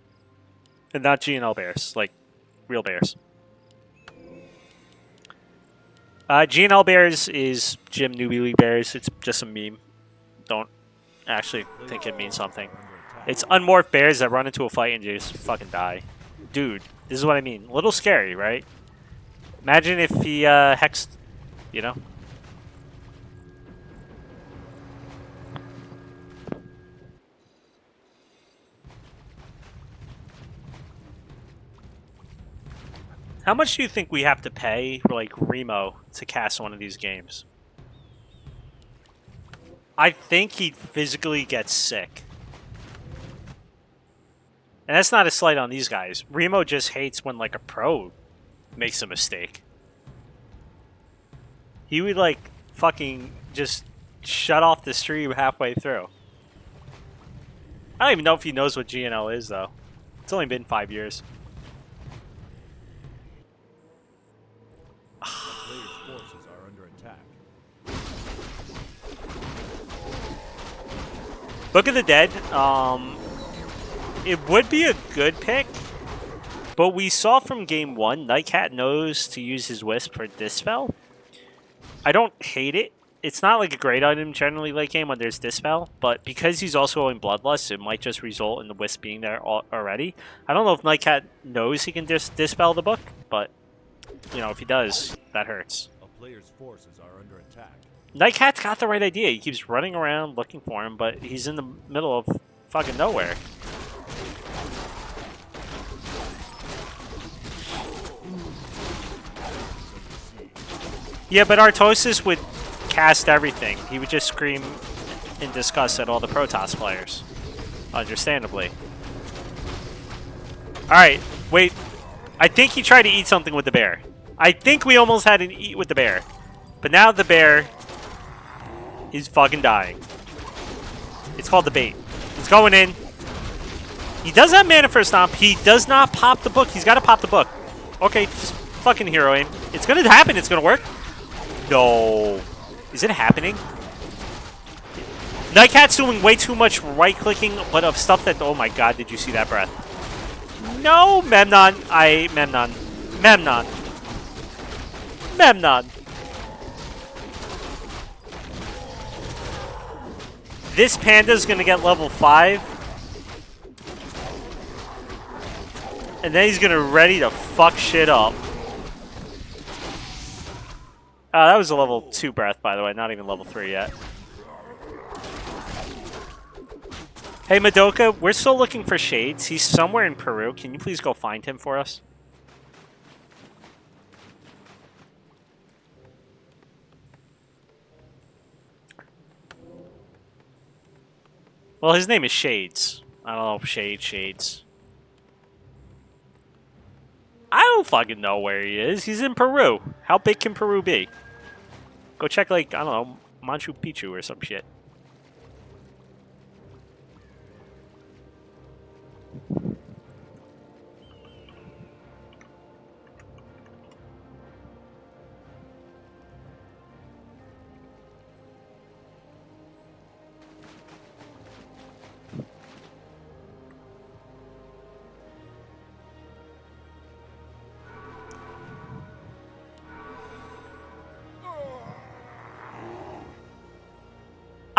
And not GNL bears, like real bears. GNL bears is Gym Newbie League bears. It's just a meme. Don't actually think it means something. It's unmorphed bears that run into a fight and just fucking die. Dude, this is what I mean. A little scary, right? Imagine if he hexed, you know? How much do you think we have to pay for, like, Remo to cast one of these games? I think he'd physically get sick. And that's not a slight on these guys. Remo just hates when, like, a pro makes a mistake. He would, like, fucking just shut off the stream halfway through. I don't even know if he knows what GNL is, though. It's only been 5 years. Forces are under attack. Book of the Dead, it would be a good pick, but we saw from game 1, NiteKat knows to use his Wisp for Dispel. I don't hate it. It's not like a great item generally late game when there's Dispel, but because he's also going Bloodlust, it might just result in the Wisp being there already. I don't know if NiteKat knows he can Dispel the book, but, you know, if he does, that hurts. A player's forces are under attack. NiteKat's got the right idea. He keeps running around looking for him, but he's in the middle of fucking nowhere. Yeah, but Artosis would cast everything. He would just scream in disgust at all the Protoss players. Understandably. Alright, wait. I think he tried to eat something with the bear. I think we almost had an eat with the bear. But now the bear is fucking dying. It's called the bait. It's going in. He does have mana for a stomp. He does not pop the book. He's got to pop the book. Okay, just fucking hero aim. It's going to happen. It's going to work. No. Is it happening? NiteKat's doing way too much right-clicking, but of stuff that... Oh my god, did you see that breath? No, Memnon. Memnon. Memnon. Memnon. This panda's gonna get level 5. And then he's gonna ready to fuck shit up. That was a level 2 breath, by the way, not even level 3 yet. Hey, Madoka, we're still looking for Shades. He's somewhere in Peru. Can you please go find him for us? Well, his name is Shades. I don't know, Shades. I don't fucking know where he is. He's in Peru. How big can Peru be? Go check, like, I don't know, Machu Picchu or some shit.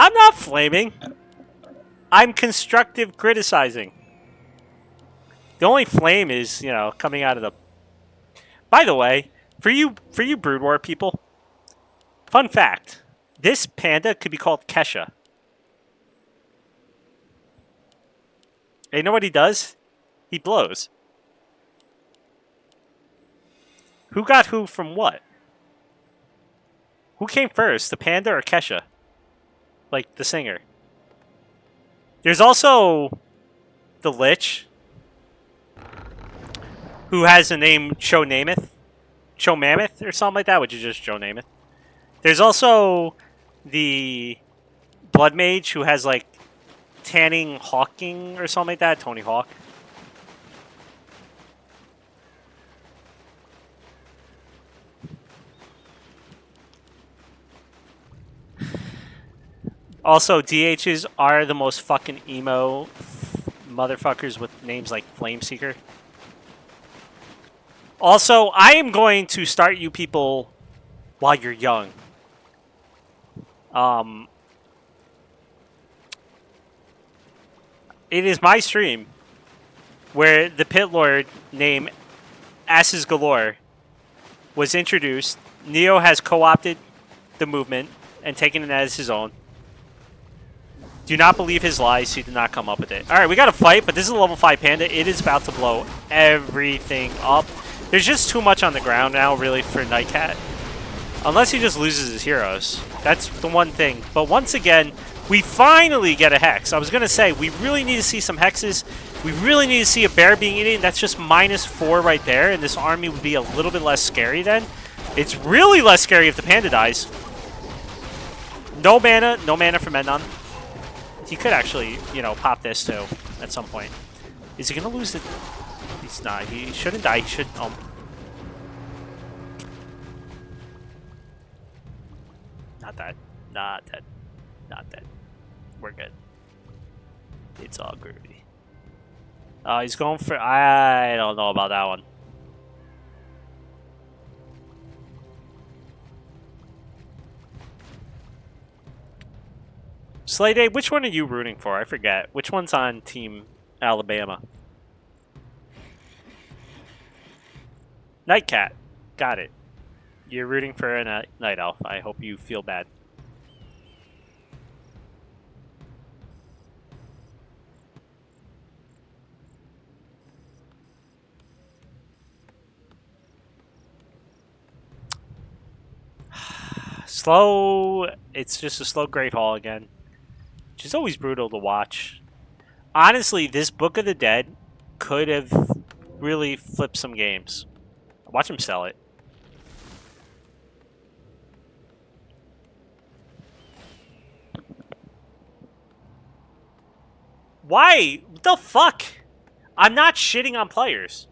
I'm not flaming. I'm constructive criticizing. The only flame is, you know, coming out of the... By the way, for you Brood War people, fun fact, this panda could be called Kesha. And you know what he does? He blows. Who got who from what? Who came first, the panda or Kesha? Like, the singer. There's also the Lich, who has the name Cho Mammoth or something like that, which is just Joe Namath. There's also the Blood Mage, who has, like, Tanning Hawking or something like that, Tony Hawk. Also, DHs are the most fucking emo motherfuckers with names like Flameseeker. Also, I am going to start you people while you're young. It is my stream where the Pit Lord named Asses Galore was introduced. Neo has co-opted the movement and taken it as his own. Do not believe his lies. He did not come up with it. Alright, we got to fight, but this is a level 5 panda. It is about to blow everything up. There's just too much on the ground now, really, for NiteKat. Unless he just loses his heroes. That's the one thing. But once again, we finally get a Hex. I was going to say, we really need to see some Hexes. We really need to see a bear being eaten. That's just -4 right there, and this army would be a little bit less scary then. It's really less scary if the panda dies. No mana for Memnon. He could actually, you know, pop this too at some point. Is he gonna lose the... He's not. He shouldn't die. He should... Not that. Not that. Not that. We're good. It's all groovy. He's going for... I don't know about that one. Slay Day, which one are you rooting for? I forget. Which one's on Team Alabama? NiteKat. Got it. You're rooting for a Night Elf. I hope you feel bad. Slow. It's just a slow Great Hall again. Which is always brutal to watch. Honestly, this Book of the Dead could have really flipped some games. Watch him sell it. Why? What the fuck? I'm not shitting on players.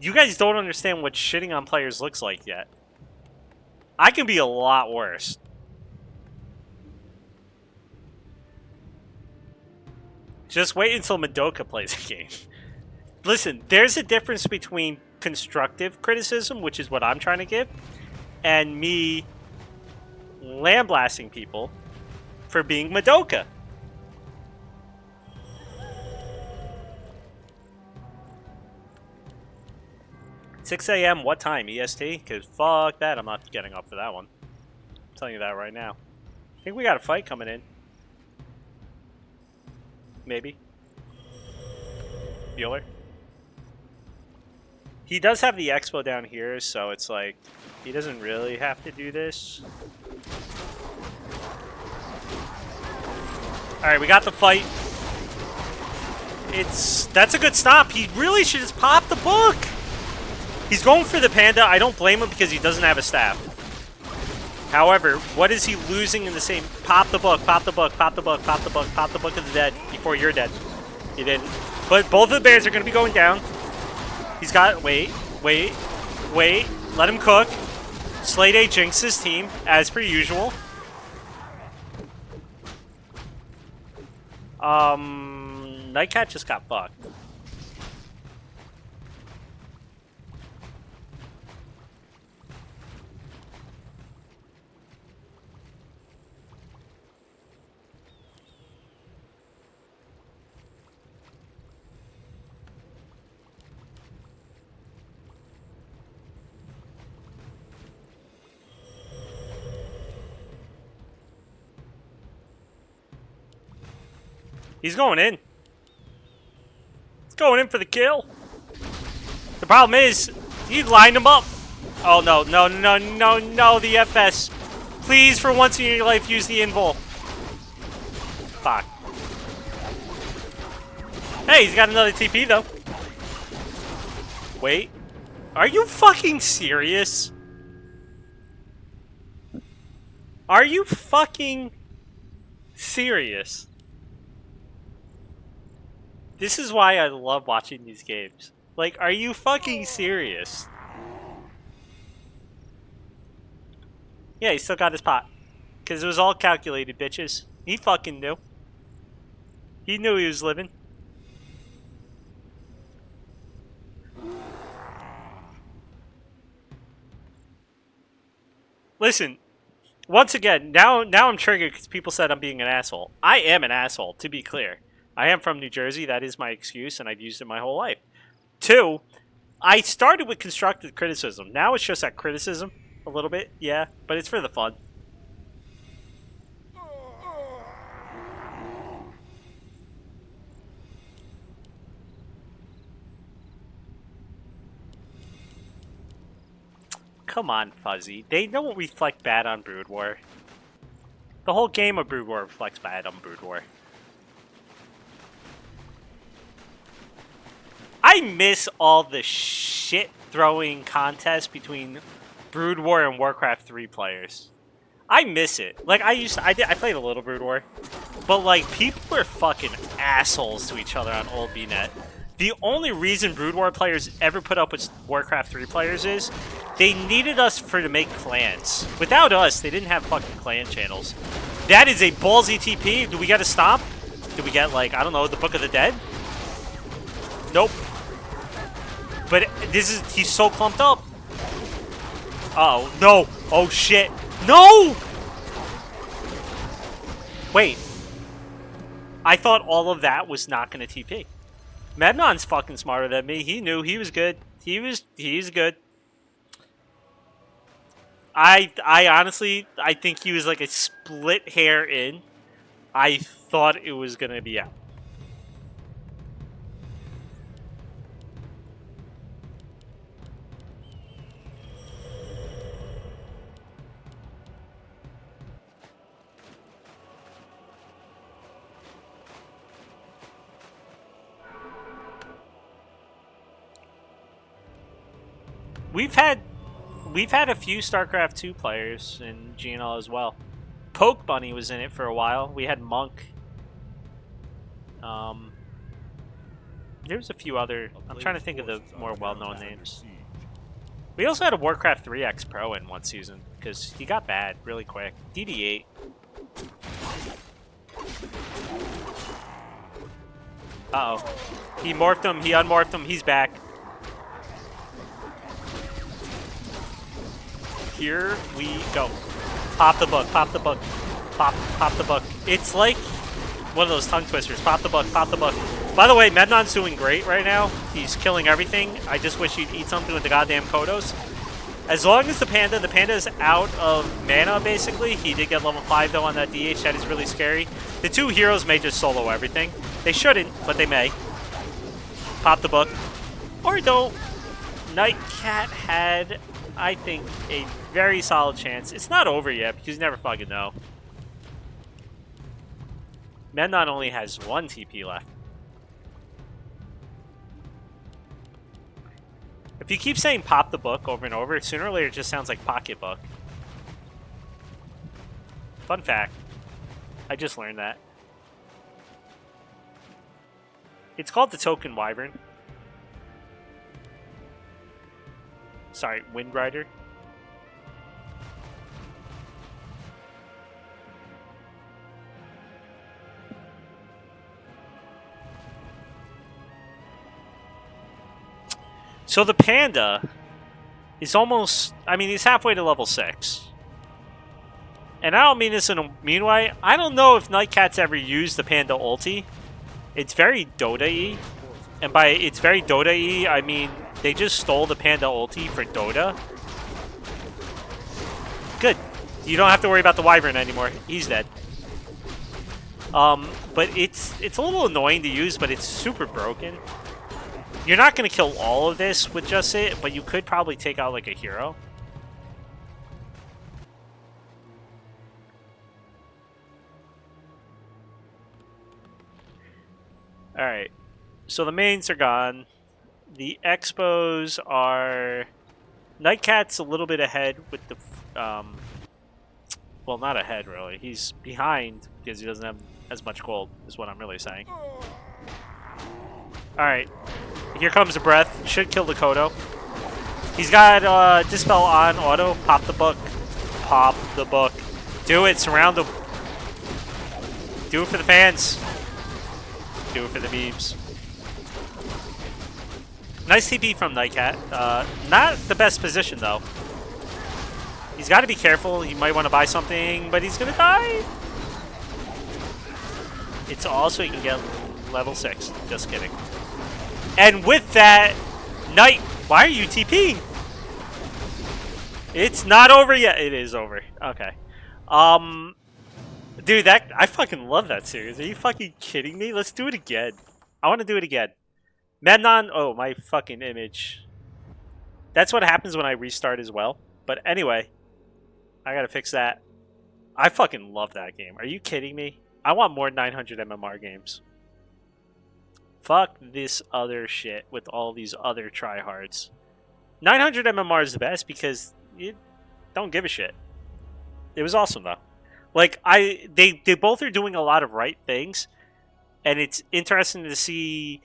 You guys don't understand what shitting on players looks like yet. I can be a lot worse. Just wait until Madoka plays a game. Listen, there's a difference between constructive criticism, which is what I'm trying to give, and me lambasting people for being Madoka. $6 a.m. What time? EST? Because fuck that. I'm not getting up for that one. I'm telling you that right now. I think we got a fight coming in. Maybe. Bueller. He does have the expo down here, so it's like he doesn't really have to do this. Alright, we got the fight. That's a good stop. He really should just pop the book. He's going for the panda. I don't blame him because he doesn't have a staff. However, what is he losing in the same? Pop the book, pop the book, pop the book, pop the book, pop the book of the dead before you're dead. You didn't. But both of the bears are going to be going down. He's got... Wait. Let him cook. Slay Day jinxed his team, as per usual. NiteKat just got fucked. He's going in. He's going in for the kill. The problem is, he lined him up. Oh, no, the FS. Please, for once in your life, use the invul. Fuck. Hey, he's got another TP, though. Wait. Are you fucking serious? Are you fucking serious? This is why I love watching these games. Like, are you fucking serious? Yeah, he still got his pot. Because it was all calculated, bitches. He fucking knew. He knew he was living. Listen, once again, now I'm triggered because people said I'm being an asshole. I am an asshole, to be clear. I am from New Jersey. That is my excuse, and I've used it my whole life. 2, I started with constructive criticism. Now it's just that criticism, a little bit, yeah, but it's for the fun. Come on, Fuzzy. They don't reflect bad on Brood War. The whole game of Brood War reflects bad on Brood War. I miss all the shit throwing contests between Brood War and Warcraft 3 players. I miss it. Like I played a little Brood War, but like people were fucking assholes to each other on old BNet. The only reason Brood War players ever put up with Warcraft 3 players is they needed us to make clans. Without us, they didn't have fucking clan channels. That is a ballsy TP. Do we get a stop? Do we get like, I don't know, the Book of the Dead? Nope. But he's so clumped up. Uh-oh, no. Oh, shit. No! Wait. I thought all of that was not going to TP. Memnon's fucking smarter than me. He knew he was good. He's good. I honestly, I think he was like a split hair in. I thought it was going to be out. We've had a few StarCraft 2 players in GNL as well. Poke Bunny was in it for a while. We had Monk. There's a few other... I'm trying to think of the more well-known names. We also had a Warcraft 3 X-Pro in one season, because he got bad really quick. DD8. Uh-oh. He morphed him, he unmorphed him, he's back. Here we go. Pop the book, pop the book. Pop. Pop the book. It's like one of those tongue twisters. Pop the book, pop the book. By the way, Memnon's doing great right now. He's killing everything. I just wish he'd eat something with the goddamn Kodos. As long as the panda is out of mana, basically. He did get level 5, though, on that DH. That is really scary. The two heroes may just solo everything. They shouldn't, but they may. Pop the book. Or don't. NiteKat had, I think, a very solid chance. It's not over yet, because you never fucking know. Memnon only has 1 TP left. If you keep saying pop the book over and over, sooner or later it just sounds like pocketbook. Fun fact. I just learned that. It's called the Token Wyvern. Sorry, Wind Rider. So the panda is almost, I mean, he's halfway to level 6. And I don't mean this in a mean way. I don't know if NiteKat's ever used the panda ulti. It's very Dota-y. And by it's very Dota-y, I mean they just stole the panda ulti for Dota. Good. You don't have to worry about the Wyvern anymore. He's dead. But it's a little annoying to use, but it's super broken. You're not going to kill all of this with just it, but you could probably take out like a hero. Alright, so the mains are gone. The expos are... NiteKat's a little bit ahead with the... well, not ahead, really. He's behind because he doesn't have as much gold, is what I'm really saying. Alright, here comes the breath. Should kill the Kodo. He's got Dispel on auto. Pop the book. Pop the book. Do it, surround him. Do it for the fans. Do it for the memes. Nice TP from NiteKat. Not the best position, though. He's got to be careful. He might want to buy something, but he's going to die. It's also he can get level 6. Just kidding. And with that, Knight... Why are you TPing? It's not over yet. It is over. Okay. Dude, I fucking love that series. Are you fucking kidding me? Let's do it again. I want to do it again. Memnon... Oh, my fucking image. That's what happens when I restart as well. But anyway, I gotta fix that. I fucking love that game. Are you kidding me? I want more 900 MMR games. Fuck this other shit with all these other tryhards. 900 MMR is the best because you don't give a shit. It was awesome though. Like they both are doing a lot of right things, and it's interesting to see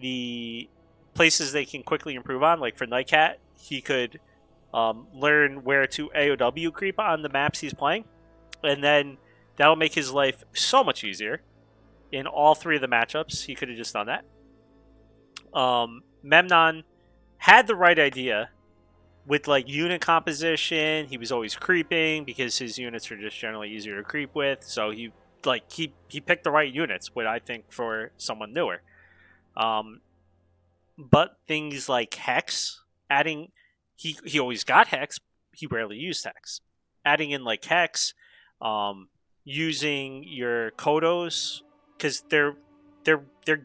the places they can quickly improve on. Like for NiteKat, he could learn where to AOW creep on the maps he's playing, and then that'll make his life so much easier. In all 3 of the matchups, he could have just done that. Memnon had the right idea with like unit composition. He was always creeping because his units are just generally easier to creep with. So he picked the right units, what I think for someone newer. But things like Hex, adding he always got Hex, he rarely used Hex. Adding in like Hex, using your Kodos. Because they're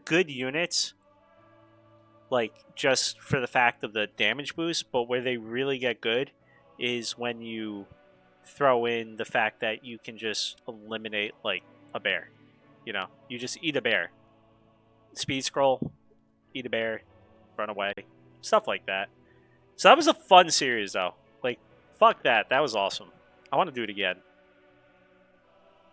good units, like just for the fact of the damage boost. But where they really get good is when you throw in the fact that you can just eliminate like a bear. You know, you just eat a bear, speed scroll, eat a bear, run away, stuff like that. So that was a fun series though. Like fuck that, that was awesome. I want to do it again.